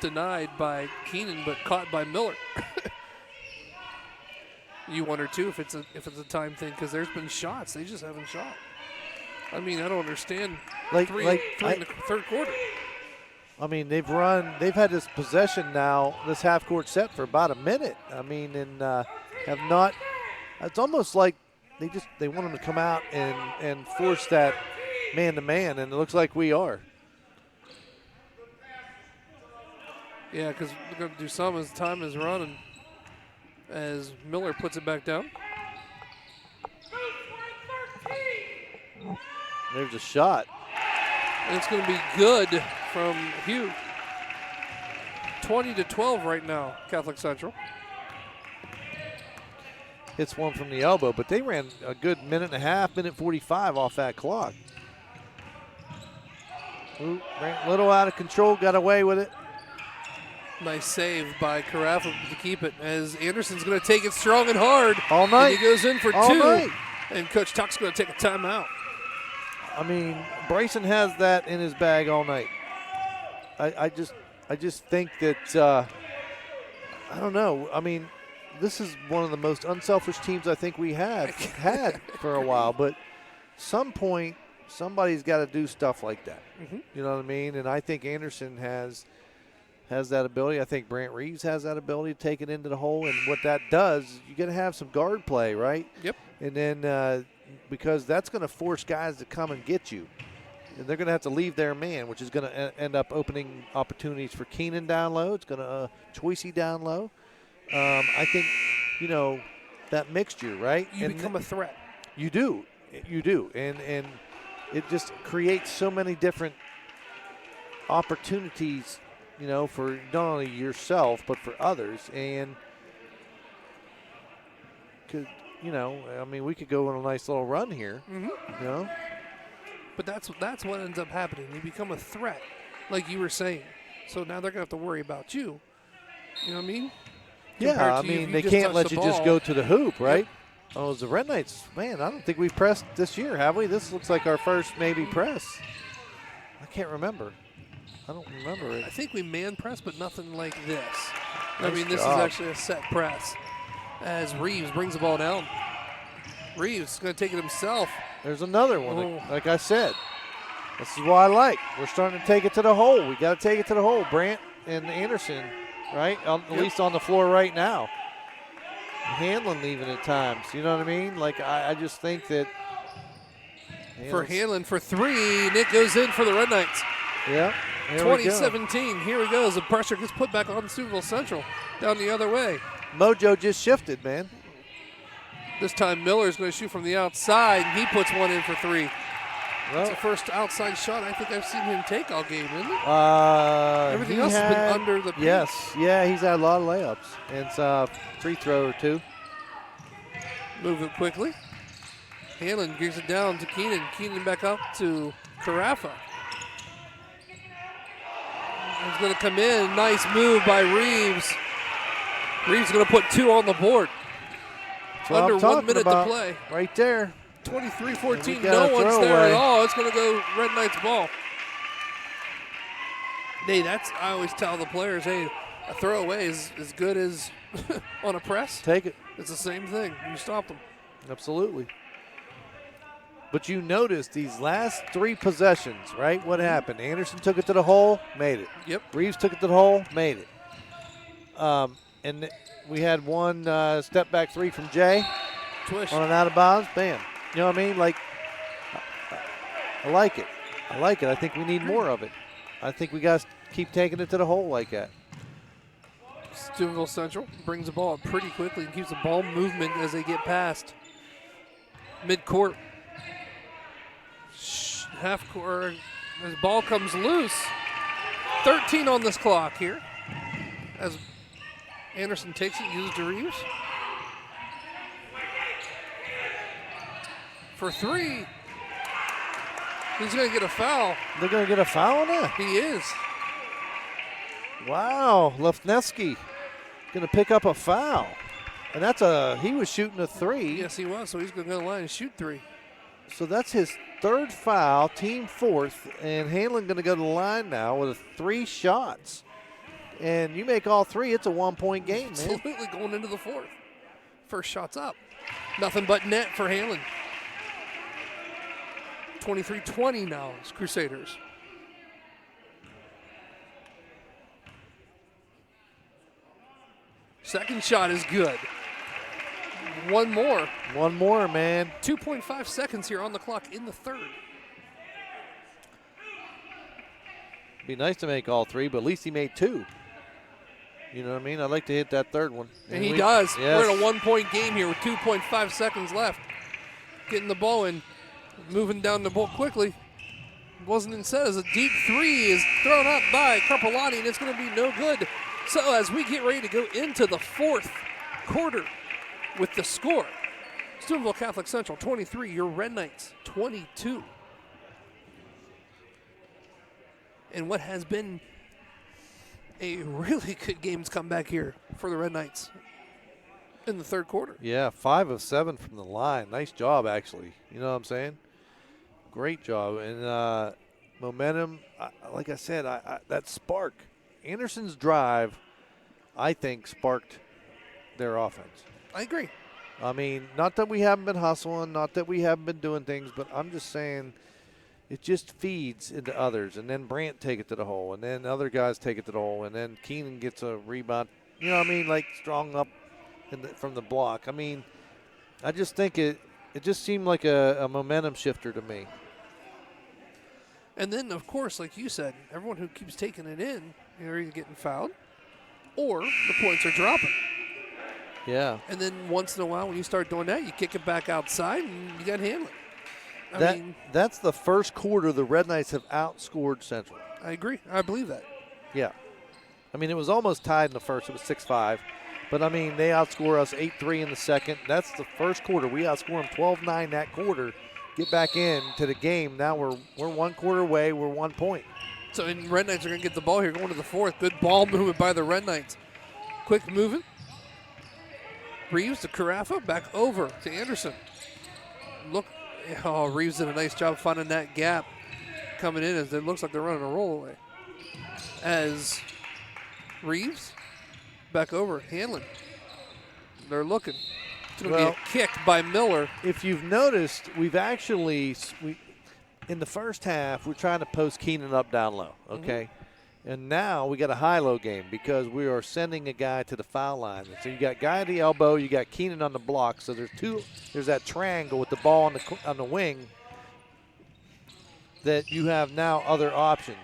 denied by Keenan, but caught by Miller. You wonder too if it's a time thing, because there's been shots, they just haven't shot. I mean, I don't understand. Three in the third quarter. I mean, they've had this possession now, this half-court set for about a minute. I mean, and have not. It's almost like they want them to come out and force that man-to-man, and it looks like we are. Yeah, because we're going to do some as time is running. As Miller puts it back down. There's a shot. And it's going to be good from Hugh. 20-12 right now, Catholic Central. Hits one from the elbow, but they ran a good minute and a half, minute 45 off that clock. Ooh, ran a little out of control, got away with it. Nice save by Carafa to keep it, as Anderson's going to take it strong and hard. All night. And he goes in for all two. Night. And Coach Tuck's going to take a timeout. I mean, Bryson has that in his bag all night. I just think that, I don't know. I mean, this is one of the most unselfish teams I think we have had for a while. But some point, somebody's got to do stuff like that. Mm-hmm. You know what I mean? And I think Anderson has that ability. I think Brant Reeves has that ability to take it into the hole. And what that does, you got to have some guard play, right? Yep. And then because that's going to force guys to come and get you. And they're going to have to leave their man, which is going to end up opening opportunities for Keenan down low. It's going to Choicey down low. I think, you know, that mixture, right? You become a threat. You do. And it just creates so many different opportunities, you know, for not only yourself but for others. And you know, I mean, we could go on a nice little run here. Mm-hmm. You know, but that's what ends up happening. You become a threat, like you were saying. So now they're gonna have to worry about you. You know what I mean? Yeah, I mean, they can't let you just go to the hoop, right? Yep. Oh, the Red Knights, man, I don't think we've pressed this year, have we? This looks like our first maybe press. I can't remember. I don't remember it. I think we man press, but nothing like this. Nice I mean, this job. is actually a set press. As Reeves brings the ball down. Reeves is going to take it himself. There's another one. Oh. Like I said, this is what I like. We're starting to take it to the hole. We got to take it to the hole. Brant and Anderson, right? At least on the floor right now. Hanlon leaving at times. You know what I mean? Like, I just think that. For Hanlon for three, and it goes in for the Red Knights. Yeah. 2017. Here we go. As the pressure gets put back on Steubenville Central. Down the other way. Mojo just shifted, man. This time Miller's going to shoot from the outside, and he puts one in for three. Well, it's the first outside shot I think I've seen him take all game, isn't it? Everything else has been under the paint. Yes. Yeah, he's had a lot of layups. And it's a free throw or two. Move it quickly. Hanlon gives it down to Keenan. Keenan back up to Carafa. He's going to come in. Nice move by Reeves. Reeves going to put two on the board. Under 1 minute to play. Right there. 23-14. No one's there at all. It's going to go Red Knights ball. Hey, I always tell the players, hey, a throwaway is as good as on a press. Take it. It's the same thing. You stop them. Absolutely. But you notice these last 3 possessions, right? What happened? Anderson took it to the hole, made it. Yep. Reeves took it to the hole, made it. And we had one step back 3 from Jay. Twish. On an out of bounds, bam. You know what I mean? Like, I like it. I like it. I think we need more of it. I think we got to keep taking it to the hole like that. Steubenville Central brings the ball up pretty quickly and keeps the ball movement as they get past midcourt. Half court. As ball comes loose. 13 on this clock here. As Anderson takes it, uses to Reeves. For 3. He's going to get a foul. They're going to get a foul on that? He is. Wow, Lefneski going to pick up a foul. And he was shooting a 3. Yes, he was. So he's going to go to the line and shoot 3. So that's his 3rd foul, team 4th. And Hanlon going to go to the line now with 3 shots. And you make all 3, it's a 1-point game, man. Absolutely going into the 4th. First shot's up. Nothing but net for Hanlon. 23-20 now, it's Crusaders. Second shot is good. One more. One more, man. 2.5 seconds here on the clock in the 3rd. Be nice to make all 3, but at least he made 2. You know what I mean? I'd like to hit that 3rd one. And he does. Yes. We're in a 1-point game here with 2.5 seconds left. Getting the ball in, moving down the ball quickly. Wasn't in set as a deep 3 is thrown up by Carpolani, and it's going to be no good. So as we get ready to go into the 4th quarter with the score, Steubenville Catholic Central 23, your Red Knights 22. And what has been a really good game's come back here for the Red Knights in the 3rd quarter. Yeah, 5 of 7 from the line. Nice job, actually. You know what I'm saying? Great job. And momentum, like I said, that spark. Anderson's drive, I think, sparked their offense. I agree. I mean, not that we haven't been hustling, not that we haven't been doing things, but I'm just saying it just feeds into others. And then Brandt take it to the hole, and then other guys take it to the hole, and then Keenan gets a rebound. You know what I mean? Like strong up from the block. I mean, I just think it just seemed like a momentum shifter to me. And then, of course, like you said, everyone who keeps taking it in, they're either getting fouled or the points are dropping. Yeah. And then once in a while, when you start doing that, you kick it back outside and you got Hanlon. That's the first quarter the Red Knights have outscored Central. I agree. I believe that. Yeah. I mean, it was almost tied in the first. It was 6-5. But, I mean, they outscore us 8-3 in the second. That's the first quarter. We outscore them 12-9 that quarter. Get back into the game. Now we're 1 quarter away. We're 1 point. So, and Red Knights are going to get the ball here going to the 4th. Good ball movement by the Red Knights. Quick moving. Reeves to Carafa. Back over to Anderson. Look. Oh, Reeves did a nice job finding that gap coming in as it looks like they're running a rollaway. As Reeves back over, Hanlon. They're looking. It's going to be a kick by Miller. If you've noticed, we've actually, in the first half, we're trying to post Keenan up, down low, okay? Mm-hmm. And now we got a high-low game because we are sending a guy to the foul line. So you got guy at the elbow, you got Keenan on the block. So there's that triangle with the ball on the wing that you have now other options.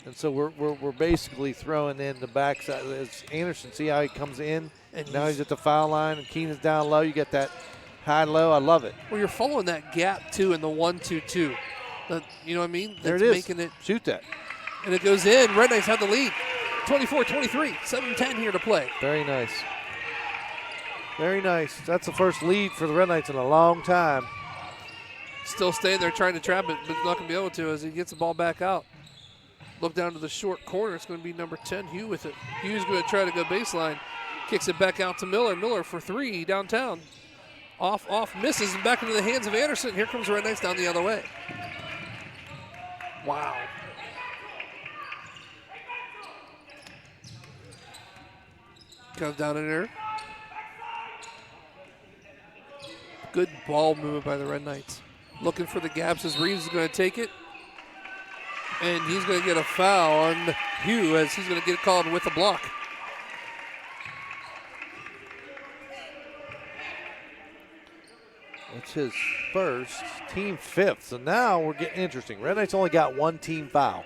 And so we're basically throwing in the backside. As Anderson, see how he comes in? And now he's at the foul line, and Keenan's down low. You get that high-low. I love it. Well, you're following that gap, too, in the 1-2-2. You know what I mean? There it is. Making it. Shoot that. And it goes in. Red Knights have the lead. 24-23. 7-10 here to play. Very nice. Very nice. That's the first lead for the Red Knights in a long time. Still staying there trying to trap it, but not going to be able to as he gets the ball back out. Look down to the short corner. It's going to be number 10, Hugh, with it. Hugh's going to try to go baseline. Kicks it back out to Miller. Miller for 3 downtown. Off, misses, and back into the hands of Anderson. Here comes the Red Knights down the other way. Wow. Comes down in there. Good ball movement by the Red Knights. Looking for the gaps as Reeves is going to take it. And he's going to get a foul on Hugh as he's going to get called with a block. It's his first, team fifth. So now we're getting interesting. Red Knights only got one team foul.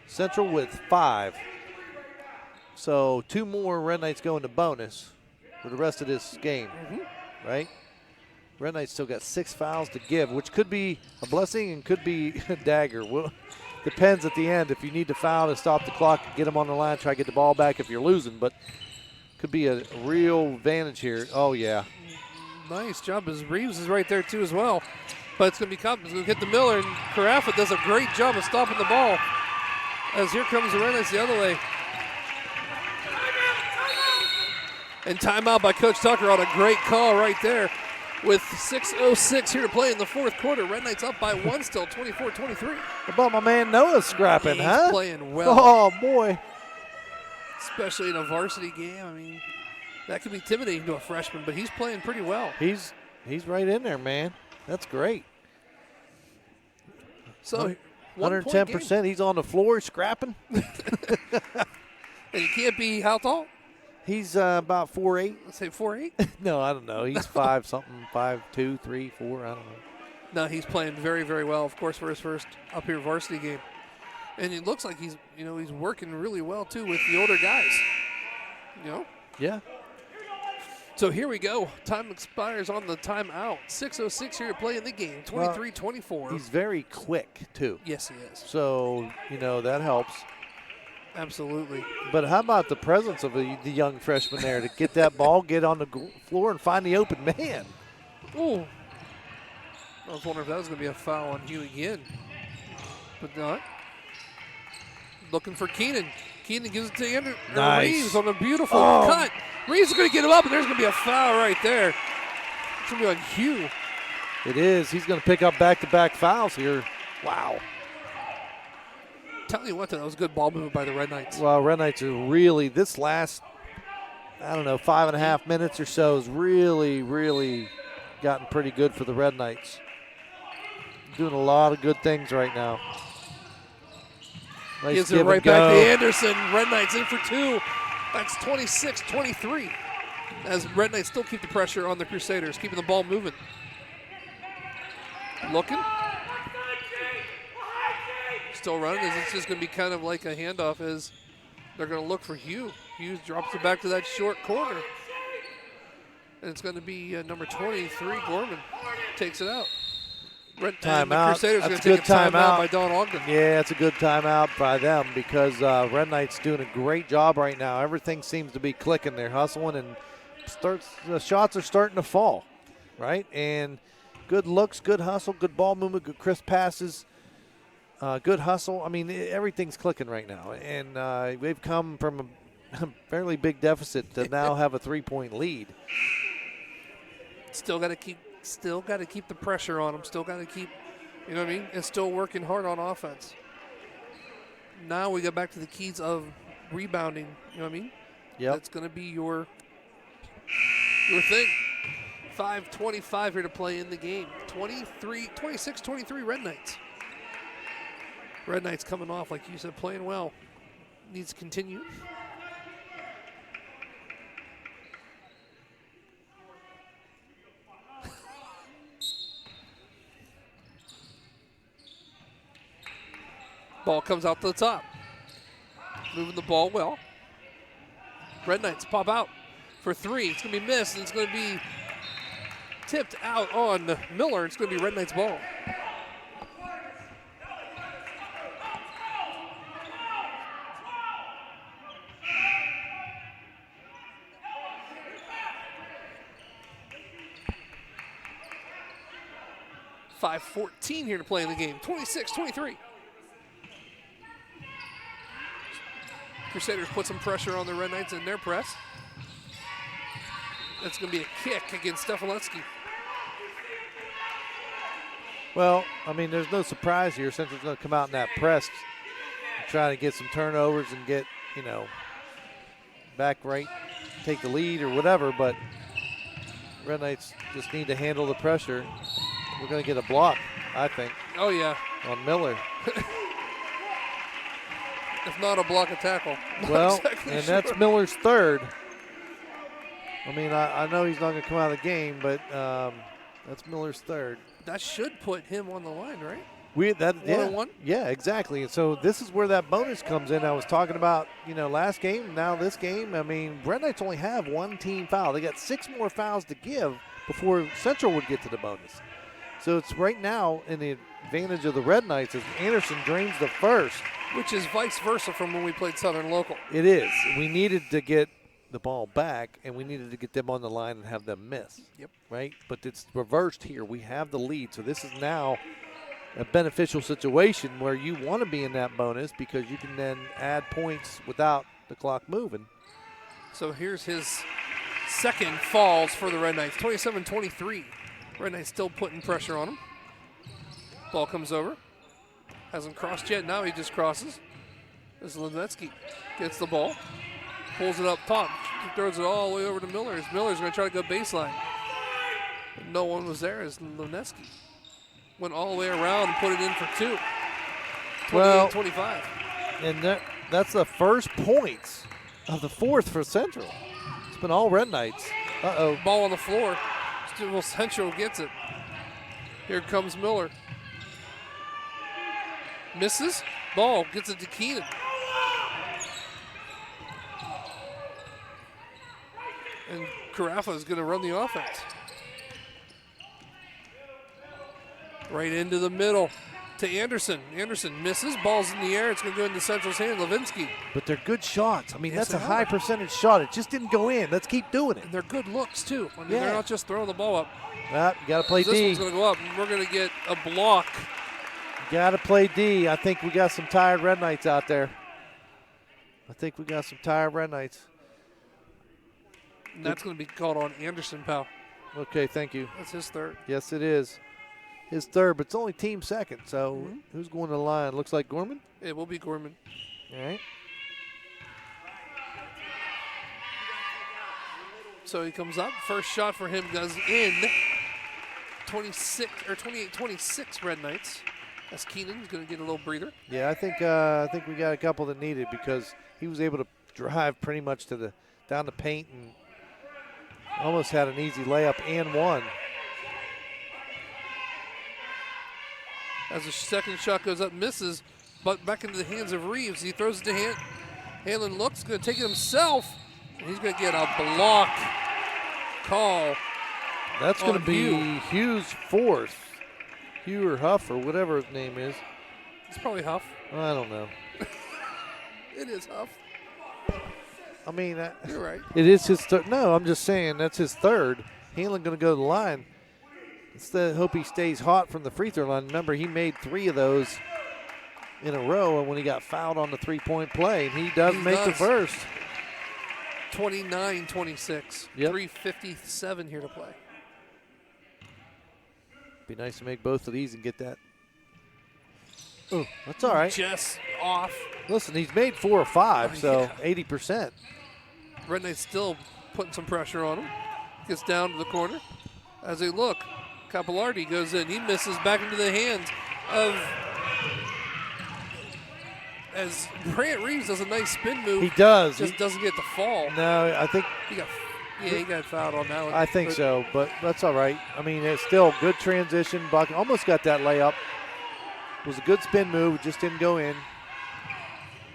Central with 5. So 2 more Red Knights go into bonus for the rest of this game, right? Red Knights still got 6 fouls to give, which could be a blessing and could be a dagger. Well, depends at the end. If you need to foul to stop the clock, get them on the line, try to get the ball back if you're losing. But could be a real advantage here. Oh, yeah. Nice job as Reeves is right there too as well. But it's going to be Cobb. It's going to hit the Miller, and Carafa does a great job of stopping the ball. As here comes the Red Knights the other way. And timeout by Coach Tucker on a great call right there. With 6:06 here to play in the fourth quarter. Red Knights up by 1 still, 24-23. How about my man Noah scrapping, He's huh? playing well. Oh, boy. Especially in a varsity game. I mean, that could be intimidating to a freshman, but he's playing pretty well. He's right in there, man. That's great. So 110%. He's on the floor scrapping. And he can't be how tall? He's about 4'8". Let's say 4'8". No, I don't know. He's 5 something, 5'2", 3, 4. I don't know. No, he's playing very, very well, of course, for his first up here varsity game. And it looks like he's working really well too with the older guys. Yeah. So here we go. Time expires on the timeout. 6:06 here to play in the game. 23-24. He's very quick too. Yes, he is. So that helps. Absolutely. But how about the presence of the young freshman there to get that ball, get on the floor, and find the open man? Ooh. I was wondering if that was going to be a foul on Hugh again. But not. Looking for Keenan. Keenan gives it to Nice. Reeves on a beautiful cut. Reeves is going to get him up, and there's going to be a foul right there. It's going to be on Hugh. It is. He's going to pick up back-to-back fouls here. Wow. Tell you what, that was good ball movement by the Red Knights. Well, Red Knights are really, this last, 5.5 minutes or so has really, really gotten pretty good for the Red Knights. Doing a lot of good things right now. Nice Gives it right back to Anderson. Red Knights in for 2. That's 26-23. As Red Knights still keep the pressure on the Crusaders, keeping the ball moving. Looking. Still running. It's just going to be kind of like a handoff as they're going to look for Hugh. Hughes drops it back to that short corner. And it's going to be number 23, Gorman, takes it out. And the Crusaders are going to take a timeout by Don Ogden. Yeah, it's a good timeout by them because Red Knight's doing a great job right now. Everything seems to be clicking. They're hustling and the shots are starting to fall, right? And good looks, good hustle, good ball movement, good crisp passes. Good hustle. I mean, everything's clicking right now. And they've come from a fairly big deficit to now have a 3-point lead. Still got to keep the pressure on them. Still got to keep, you know what I mean? And still working hard on offense. Now we go back to the keys of rebounding. You know what I mean? Yeah. That's going to be your thing. 5:25 here to play in the game. 26-23 Red Knights. Red Knights coming off, like you said, playing well. Needs to continue. Ball comes out to the top. Moving the ball well. Red Knights pop out for 3. It's going to be missed, and it's going to be tipped out on Miller. It's going to be Red Knights ball. .5:14 here to play in the game. 26-23. Crusaders put some pressure on the Red Knights in their press. That's going to be a kick against Stefanetsky. Well, I mean, there's no surprise here. Central's going to come out in that press and try to get some turnovers and get, back right, take the lead or whatever. But Red Knights just need to handle the pressure. We're going to get a block, I think, Oh, yeah. on Miller. If not a block, a tackle. Not Well, exactly and sure. that's Miller's third. I mean, I know he's not going to come out of the game, but that's Miller's third. That should put him on the line, right? Yeah, 1-on-1? yeah, exactly. And so this is where that bonus comes in. I was talking about, last game, now this game. I mean, Red Knights only have one team foul. They got 6 more fouls to give before Central would get to the bonus. So it's right now in the advantage of the Red Knights as Anderson drains the first. Which is vice versa from when we played Southern Local. It is. We needed to get the ball back, and we needed to get them on the line and have them miss. Yep. Right? But it's reversed here. We have the lead. So this is now a beneficial situation where you want to be in that bonus because you can then add points without the clock moving. So here's his second falls for the Red Knights. 27-23. Red Knights still putting pressure on him. Ball comes over. Hasn't crossed yet. Now he just crosses. This is Linetsky. Gets the ball. Pulls it up top. Throws it all the way over to Miller. Miller's going to try to go baseline. But no one was there as Linetsky went all the way around and put it in for 2. 28-25. And that's the first points of the fourth for Central. It's been all Red Knights. Uh-oh. Ball on the floor. Well, Central gets it. Here comes Miller. Misses. Ball gets it to Keenan. And Carafa is going to run the offense. Right into the middle to Anderson. Anderson misses. Ball's in the air. It's going to go into Central's hand. Levinsky. But they're good shots. I mean, Yes, that's a they high are. percentage shot. It just didn't go in. Let's keep doing it. And they're good looks, too. I mean, Yeah. they're not just throwing the ball up. You got to play This D. one's going to go up, and we're going to get a block. Got to play D. I think we got some tired Red Knights out there. And that's going to be called on Anderson, pal. Okay, thank you. That's his third. Yes, it is. His third, but it's only team second. So who's going to the line? Looks like Gorman. It will be Gorman. All right. So he comes up. First shot for him goes in. 28-26 Red Knights. As Keenan's going to get a little breather. Yeah, I think we got a couple that needed because he was able to drive pretty much to down the paint and almost had an easy layup and one. As the second shot goes up, misses, but back into the hands of Reeves. He throws it to Hanlon looks, going to take it himself, and he's going to get a block call. That's going to on be Hugh. Hugh's fourth. Hugh or Huff or whatever his name is. It's probably Huff. I don't know. It is Huff. I mean, You're right. it is his third. No, I'm just saying that's his third. Hanlon going to go to the line. Instead, hope he stays hot from the free throw line. Remember, he made 3 of those in a row, and when he got fouled on the three-point play, and he does make the first. 29-26. Yep. 3:57 here to play. Be nice to make both of these and get that. Oh, that's all right. Just off. Listen, he's made 4 or 5, Oh, so yeah. 80%. Red Knights still putting some pressure on him. Gets down to the corner. As they look, Capillardi goes in. He misses back into the hands of, as Brant Reeves does a nice spin move. He does. Just doesn't get the fall. No, I think He got fouled on that one. I think But so, but that's all right. I mean, it's still good transition. Buck almost got that layup. It was a good spin move, just didn't go in.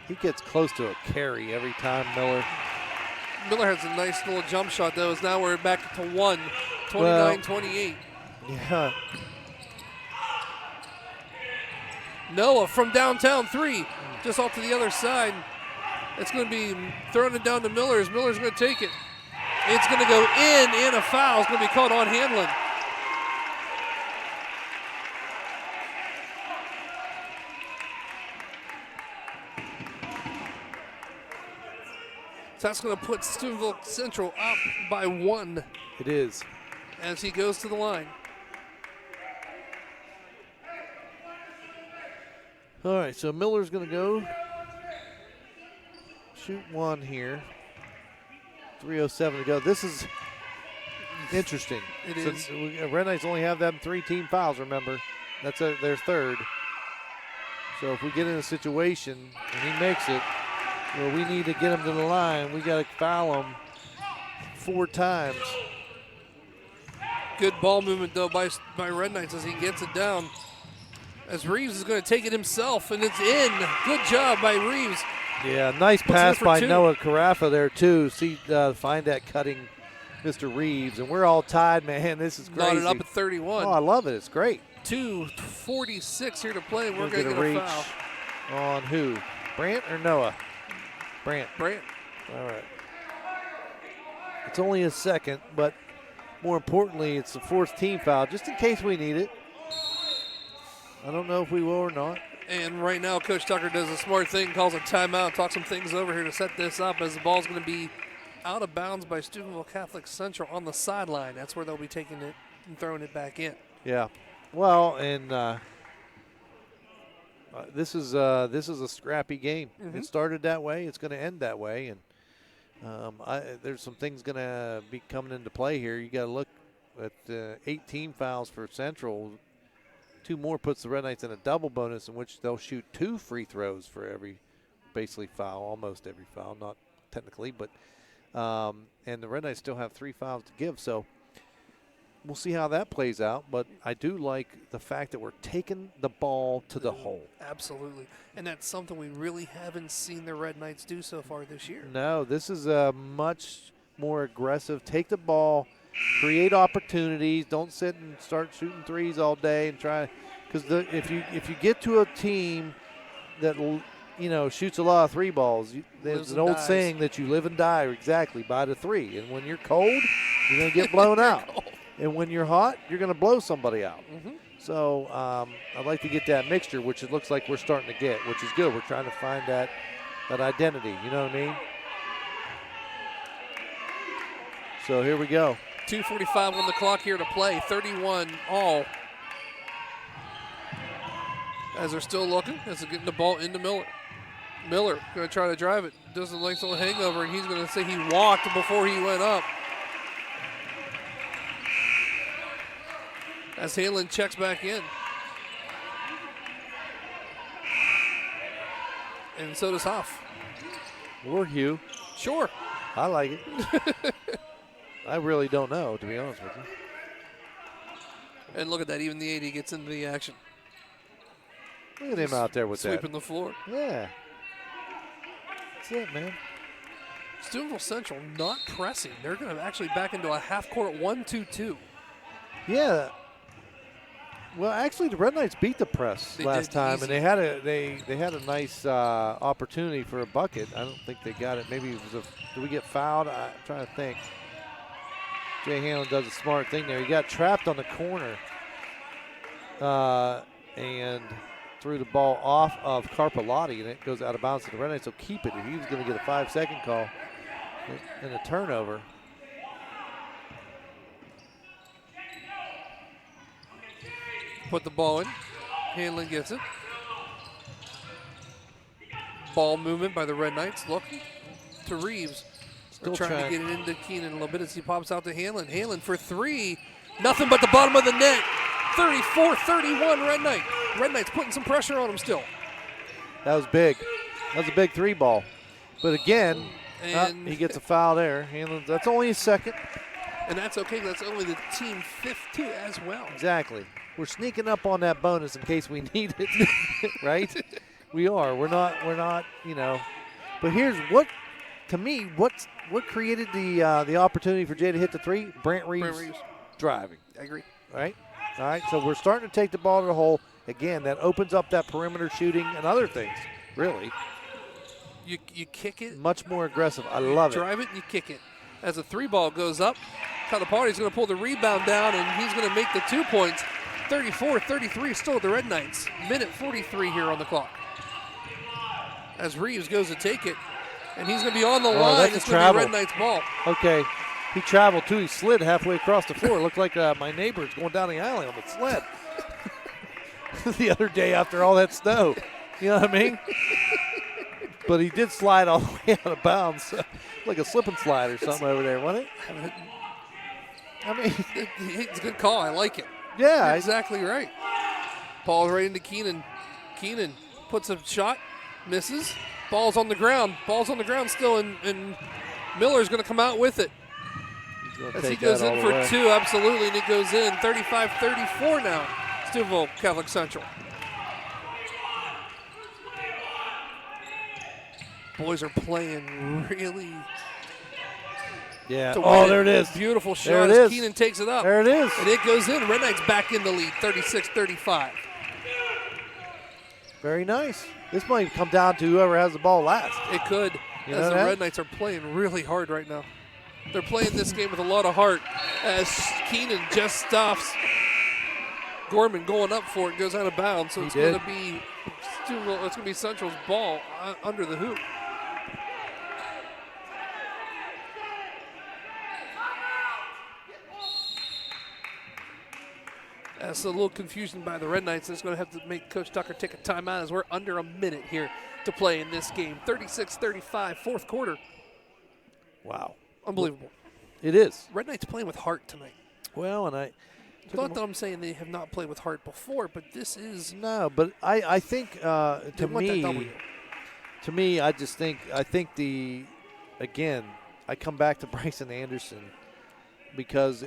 He gets close to a carry every time, Miller. Miller has a nice little jump shot, though. As now we're back to 1, 29-28. Yeah, Noah from downtown 3, just off to the other side. It's going to be throwing it down to Miller. Miller's going to take it. It's going to go in, and a foul is going to be called on Hanlon. So that's going to put Steubenville Central up by 1 it is. as he goes to the line. All right, so Miller's going to go shoot 1 here. 3:07 to go. This is interesting. It Since is. Red Knights only have them 3 team fouls, remember. That's their third. So if we get in a situation and he makes it where we need to get him to the line, we got to foul him 4 times. Good ball movement, though, by Red Knights as he gets it down. As Reeves is going to take it himself, and it's in. Good job by Reeves. Yeah, nice Puts it pass in for by 2. Noah Carafa there, too. See, find that cutting Mr. Reeves. And we're all tied, man. This is crazy. Knotted up at 31. Oh, I love it. It's great. 2:46 here to play. We're We'll going to get a reach foul. on who? Brant or Noah? Brant. All right. It's only a second, but more importantly, it's the 4th team foul, just in case we need it. I don't know if we will or not. And right now, Coach Tucker does a smart thing, calls a timeout, talks some things over here to set this up as the ball's going to be out of bounds by Steubenville Catholic Central on the sideline. That's where they'll be taking it and throwing it back in. Yeah. Well, and this is a scrappy game. Mm-hmm. It started that way. It's going to end that way, and there's some things going to be coming into play here. You got to look at 18 fouls for Central. 2 more puts the Red Knights in a double bonus in which they'll shoot 2 free throws for every basically foul, almost every foul, not technically, but and the Red Knights still have 3 fouls to give. So we'll see how that plays out, but I do like the fact that we're taking the ball to the hole. Absolutely. And that's something we really haven't seen the Red Knights do so far this year. No, this is a much more aggressive. Take the ball, create opportunities. Don't sit and start shooting threes all day and try. Because if you get to a team that shoots a lot of 3 balls, there's an old saying that you live and die exactly by the 3. And when you're cold, you're going to get blown out. And when you're hot, you're going to blow somebody out. Mm-hmm. So I'd like to get that mixture, which it looks like we're starting to get, which is good. We're trying to find that identity. You know what I mean? So here we go. 2:45 on the clock here to play. 31 all. As they're still looking, as they're getting the ball into Miller. Miller going to try to drive it. Does a nice little hangover, and he's going to say he walked before he went up. As Hanlon checks back in. And so does Huff. Or Hugh. Sure. I like it. I really don't know, to be honest with you. And look at that. Even the 80 gets into the action. Look at him out there with Sweeping the floor. Yeah. That's it, man. Steubenville Central not pressing. They're going to actually back into a half-court 1-2-2. Yeah. Well, actually, the Red Knights beat the press last time, easy. and they had a nice opportunity for a bucket. I don't think they got it. Maybe it was did we get fouled? I'm trying to think. Jay Hanlon does a smart thing there. He got trapped on the corner and threw the ball off of Carpalotti, and it goes out of bounds to the Red Knights. So keep it. If he was going to get a 5-second call and a turnover. Put the ball in. Hanlon gets it. Ball movement by the Red Knights. Looking to Reeves. They're trying to get it into Keenan a little bit as he pops out to Hanlon. Hanlon for 3. Nothing but the bottom of the net. 34-31 Red Knight. Red Knights putting some pressure on him still. That was big. That was a big 3 ball. But again, he gets a foul there. Hanlon, that's only a second. And that's okay. That's only the team 5th too as well. Exactly. We're sneaking up on that bonus in case we need it, right? We are. We're not, But here's what created the opportunity for Jay to hit the 3? Brant Reeves driving. I agree. All right. So we're starting to take the ball to the hole. Again, that opens up that perimeter shooting and other things, really. You kick it. Much more aggressive. I love it. Drive it and you kick it. As the 3 ball goes up, Calipari's going to pull the rebound down, and he's going to make the 2 points. 34-33 still the Red Knights. Minute 43 here on the clock. As Reeves goes to take it, and he's going to be on the line. It's going to be Red Knights ball. Okay. He traveled, too. He slid halfway across the floor. It looked like my neighbor's going down the alley on the sled. The other day after all that snow. You know what I mean? But he did slide all the way out of bounds. Like a slip and slide or something over there, wasn't it? I mean, It's a good call. I like it. yeah. You're exactly right. Ball right into Keenan. Keenan puts a shot, misses. Ball's on the ground. Ball's on the ground still, and Miller's going to come out with it. As he goes in for two, absolutely, and it goes in. 35-34 now. Steubenville Catholic Central. Boys are playing really. Yeah. To Oh, win there it is. Beautiful shot. There it as is. Keenan takes it up. There it is. And it goes in. Red Knights back in the lead, 36-35. Very nice. This might come down to whoever has the ball last. It could, You as know the that? Red Knights are playing really hard right now. They're playing this game with a lot of heart as Keenan just stops Gorman going up for it, goes out of bounds. So it's going to be Central's ball under the hoop. That's a little confusion by the Red Knights. It's going to have to make Coach Tucker take a timeout as we're under a minute here to play in this game. 36-35, fourth quarter. Wow. Unbelievable. It is. Red Knights playing with heart tonight. Well, and It's not that I'm saying they have not played with heart before, but this is. No, but I think They want that W. to me, I think again, I come back to Bryson Anderson because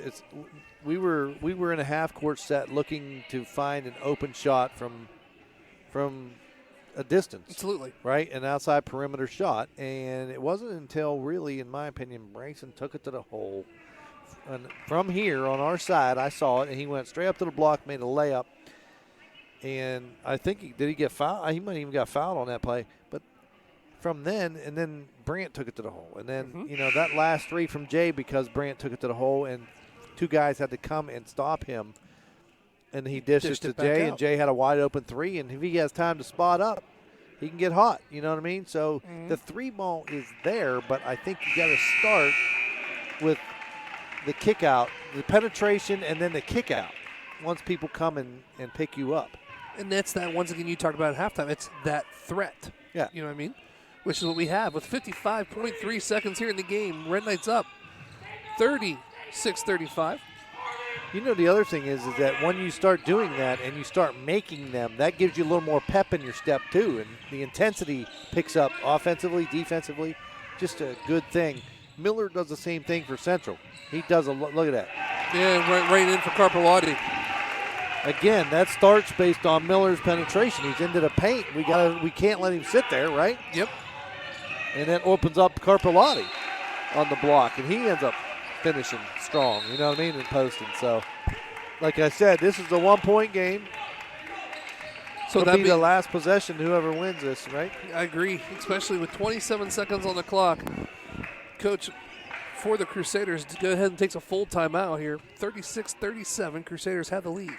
we were in a half court set looking to find an open shot from a distance. Absolutely. Right? An outside perimeter shot. And it wasn't until really, in my opinion, Bryson took it to the hole. And from here on our side, I saw it, and he went straight up to the block, made a layup. And I think did he get fouled? He might have even got fouled on that play. But from then Brant took it to the hole. And then, that last three from Jay because Brant took it to the hole, and two guys had to come and stop him. And he dished it to Jay, and Jay had a wide open three. And if he has time to spot up, he can get hot. You know what I mean? So the three ball is there, but I think you got to start with the kick out, the penetration, and then the kick out once people come and pick you up. And that's that, once again, you talked about at halftime. It's that threat. Yeah. You know what I mean? Which is what we have with 55.3 seconds here in the game. Red Knights up 36-35. The other thing is that when you start doing that and you start making them, that gives you a little more pep in your step too, and the intensity picks up offensively, defensively, just a good thing. Miller does the same thing for Central. He does look at that. Yeah, right in for Carpellotti. Again, that starts based on Miller's penetration. He's into the paint. We can't let him sit there, right? Yep. And that opens up Carpellotti on the block, and he ends up finishing strong, you know what I mean, and posting. So, like I said, this is a 1-point game. So that'll be the last possession, whoever wins this, right? I agree, especially with 27 seconds on the clock. Coach for the Crusaders to go ahead and takes a full timeout here. 36-37, Crusaders have the lead.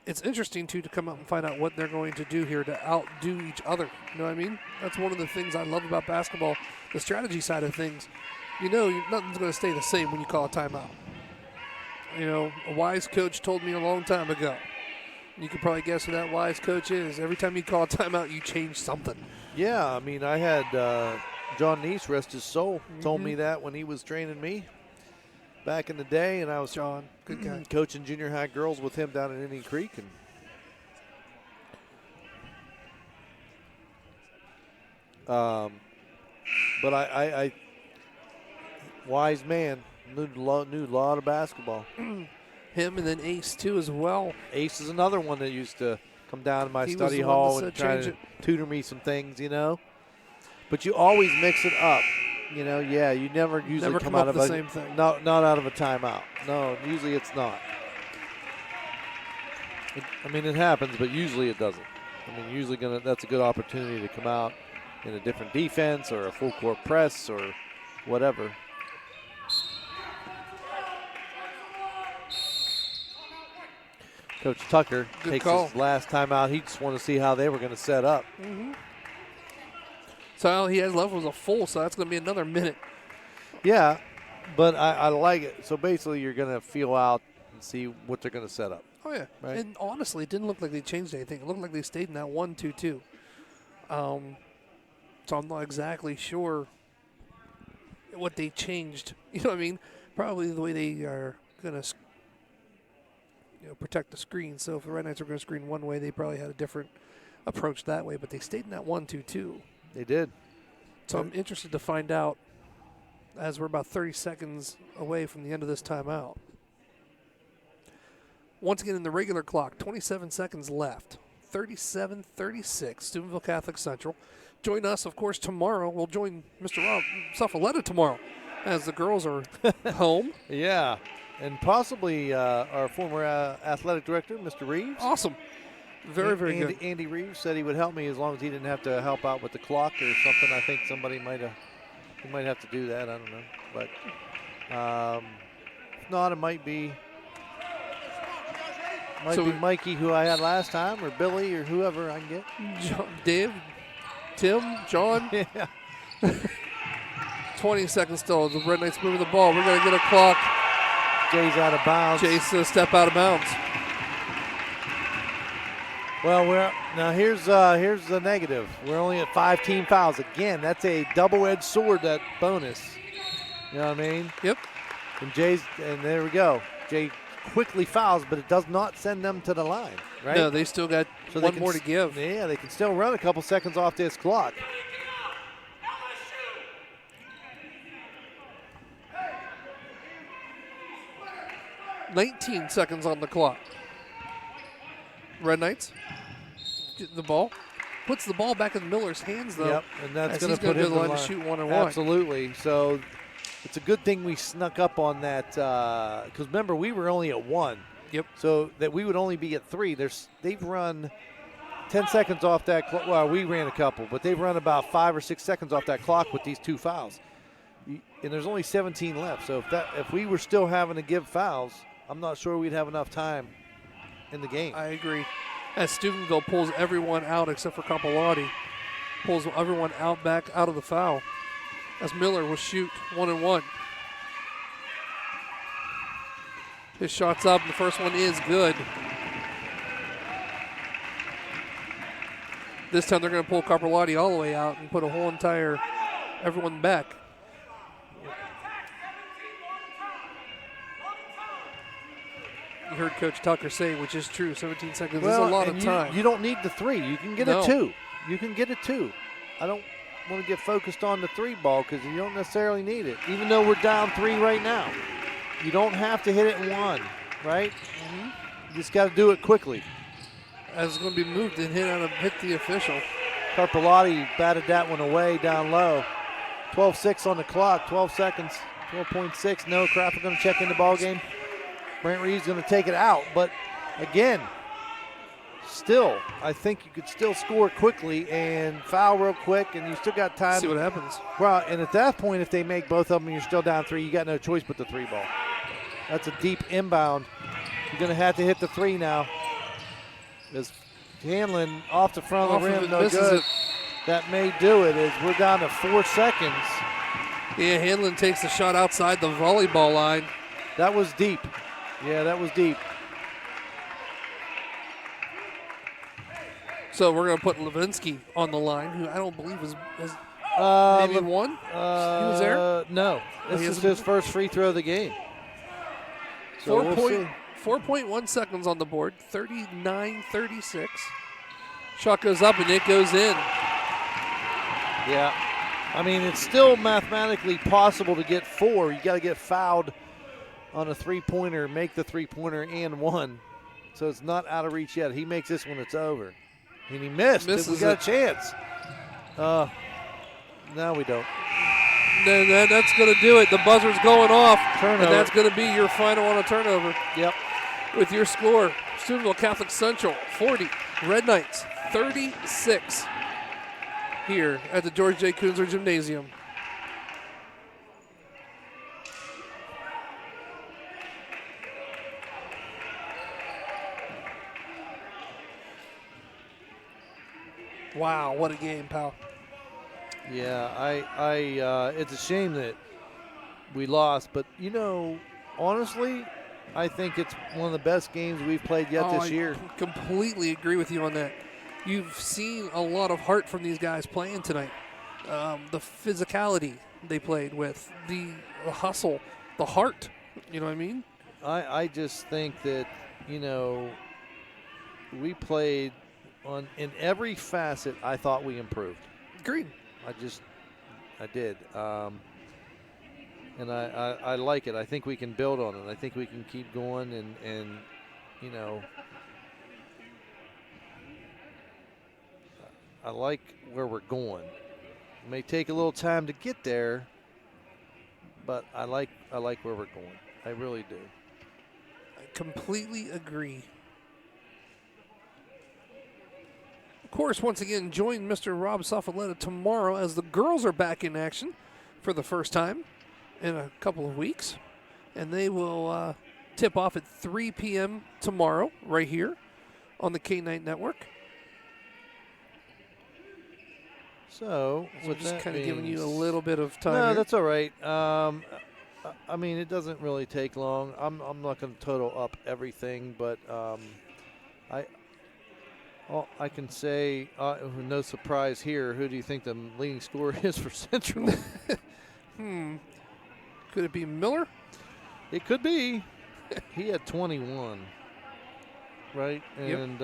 It's interesting, too, to come out and find out what they're going to do here to outdo each other. You know what I mean? That's one of the things I love about basketball, the strategy side of things. Nothing's going to stay the same when you call a timeout. A wise coach told me a long time ago. You could probably guess who that wise coach is. Every time you call a timeout, you change something. Yeah, I mean, I had John Neese, rest his soul, told me that when he was training me back in the day, and I was John, good guy, coaching junior high girls with him down in Indian Creek. And but I wise man, knew a lot of basketball. Him and then Ace, too, as well. Ace is another one that used to come down to my study hall and try to tutor me some things, But you always mix it up. You never usually come out of the same thing. Not out of a timeout. No, usually it's not. It happens, but usually it doesn't. Usually that's a good opportunity to come out in a different defense or a full court press or whatever. Coach Tucker takes his last time out. He just wanted to see how they were going to set up. So all he has left was a full, so that's going to be another minute. Yeah, but I like it. So basically you're going to feel out and see what they're going to set up. Oh, yeah. Right? And honestly, it didn't look like they changed anything. It looked like they stayed in that 1-2-2. So I'm not exactly sure what they changed. You know what I mean? probably the way they are going to protect the screen. So if the Red Knights are going to screen one way, they probably had a different approach that way. But they stayed in that 1-2-2. They did. So I'm interested to find out as we're about 30 seconds away from the end of this timeout. Once again in the regular clock, 27 seconds left. 37-36, Steubenville Catholic Central. Join us, of course, tomorrow. We'll join Mr. Rob Suffaletta tomorrow as the girls are home. Yeah, and possibly our former athletic director, Mr. Reeves. Awesome. Very, very good. Andy Reeves said he would help me as long as he didn't have to help out with the clock or something. I think somebody might have to do that. I don't know. But if not, it might be Mikey, who I had last time, or Billy, or whoever I can get. Dave, Tim, John. Yeah. 20 seconds still. The Red Knights moving the ball. We're going to get a clock. Jay's out of bounds. Jay's going to step out of bounds. Well, now here's the negative. We're only at 5 team fouls. Again, that's a double-edged sword, that bonus. You know what I mean? Yep. And there we go. Jay quickly fouls, but it does not send them to the line, right? No, they still got one more to give. Yeah, they can still run a couple seconds off this clock. $19 seconds on the clock. Red Knights get the ball. Puts the ball back in Miller's hands, though. Yep, and that's going to put him to the line to shoot 1-on-1. Absolutely. So it's a good thing we snuck up on that because remember, we were only at 1. Yep. So that we would only be at 3. They've run 10 seconds off that clock. Well, we ran a couple, but they've run about 5 or 6 seconds off that clock with these 2 fouls. And there's only 17 left. So if we were still having to give fouls, I'm not sure we'd have enough time in the game. I agree. As Steubenville pulls everyone out except for Capillotti. Pulls everyone back out of the foul. As Miller will shoot 1-on-1. His shot's up, and the first one is good. This time they're going to pull Capillotti all the way out and put a whole entire everyone back. You heard Coach Tucker say, which is true, 17 seconds is a lot of time. You don't need the 3. You can get a 2. You can get a 2. I don't want to get focused on the 3 ball because you don't necessarily need it, even though we're down 3 right now. You don't have to hit it 1, right? Mm-hmm. You just got to do it quickly. As it's going to be moved and hit the official. Capillotti batted that one away down low. 12:06 on the clock, 12 seconds, 12.6. No, Crawford going to check in the ball game. Brent Reed's going to take it out, but again, still, I think you could still score quickly and foul real quick, and you still got time. See what happens. Well, and at that point, if they make both of them and you're still down 3, you got no choice but the 3 ball. That's a deep inbound. You're going to have to hit the 3 now. As Hanlon off the front of the rim, no good. That may do it. As we're down to 4 seconds. Yeah, Hanlon takes the shot outside the volleyball line. That was deep. Yeah, that was deep. So we're going to put Levinsky on the line, who I don't believe is maybe one. He was there? No. This is his first free throw of the game. So 4.1 seconds on the board, 39-36. Shot goes up and it goes in. Yeah. I mean, it's still mathematically possible to get 4. You got to get fouled on a 3-pointer, make the 3-pointer and 1. So it's not out of reach yet. He makes this one, it's over. And he missed. We got a chance. No, we don't. That's going to do it. The buzzer's going off. Turnover. And that's going to be your final on a turnover. Yep. With your score, Steubenville Catholic Central 40, Red Knights 36 here at the George J. Kunzler Gymnasium. Wow, what a game, pal. Yeah, it's a shame that we lost, but honestly, I think it's one of the best games we've played yet this year. I completely agree with you on that. You've seen a lot of heart from these guys playing tonight. The physicality they played with, the hustle, the heart. You know what I mean? I just think that, we played in every facet. I thought we improved. Agreed. I did. And I like it. I think we can build on it. I think we can keep going and I like where we're going. It may take a little time to get there, but I like where we're going. I really do. I completely agree. Of course, once again, join Mr. Rob Sofoletta tomorrow as the girls are back in action for the first time in a couple of weeks. And they will tip off at 3 p.m. tomorrow right here on the K-Night Network. So we're just kind of giving you a little bit of time. No, here. That's all right. I mean, it doesn't really take long. I'm not going to total up everything, but I can say, no surprise here, who do you think the leading scorer is for Central? Could it be Miller? It could be. He had 21, right? Yep. And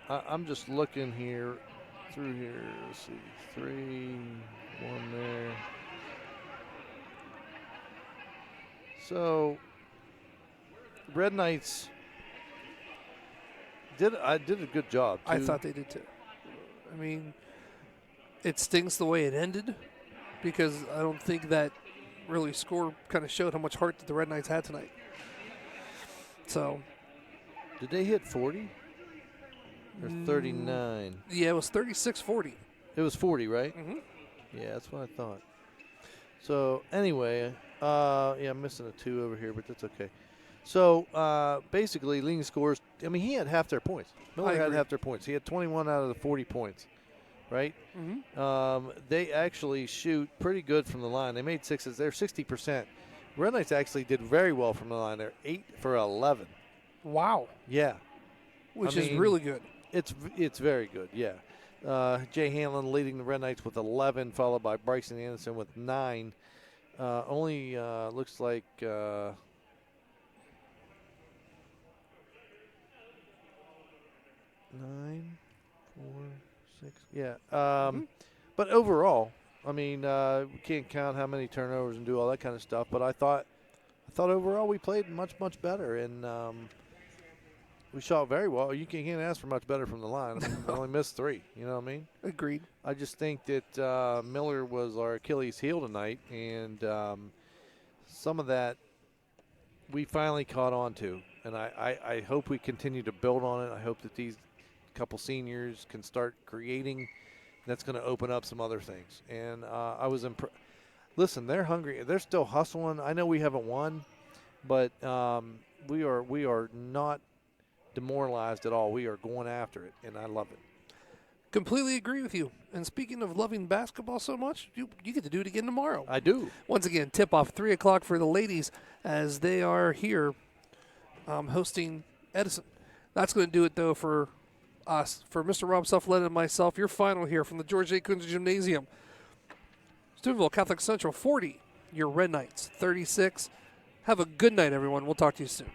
I'm just looking through here. Let's see, 3, 1 there. So, Red Knights did a good job, too. I thought they did, too. I mean, it stings the way it ended because I don't think that really score kind of showed how much heart that the Red Knights had tonight. So. Did they hit 40? Or 39? Yeah, it was 36-40. It was 40, right? Mm-hmm. Yeah, that's what I thought. So, anyway, I'm missing a 2 over here, but that's okay. So, basically, leading scores, I mean, he had half their points. Miller had half their points. He had 21 out of the 40 points, right? Mm-hmm. They actually shoot pretty good from the line. They made 6s. They're 60%. Red Knights actually did very well from the line. They're 8 for 11. Wow. Yeah. Which is really good. It's very good, yeah. Jay Hanlon leading the Red Knights with 11, followed by Bryson Anderson with 9. Only looks like 9, 4, 6. Yeah. But overall, I mean, we can't count how many turnovers and do all that kind of stuff. But I thought overall we played much better, and we shot very well. You can't ask for much better from the line. I mean, we only missed 3. You know what I mean? Agreed. I just think that Miller was our Achilles heel tonight, and some of that we finally caught on to. And I hope we continue to build on it. I hope that these couple seniors can start creating. That's going to open up some other things. And I was impressed. Listen, they're hungry. They're still hustling. I know we haven't won, but we are not demoralized at all. We are going after it, and I love it. Completely agree with you. And speaking of loving basketball so much, you get to do it again tomorrow. I do. Once again, tip-off 3 o'clock for the ladies as they are here hosting Edison. That's going to do it, though, for us. For Mr. Rob Sofoletta and myself, your final here from the George A. Kunze Gymnasium. Steubenville Catholic Central 40, your Red Knights 36. Have a good night, everyone. We'll talk to you soon.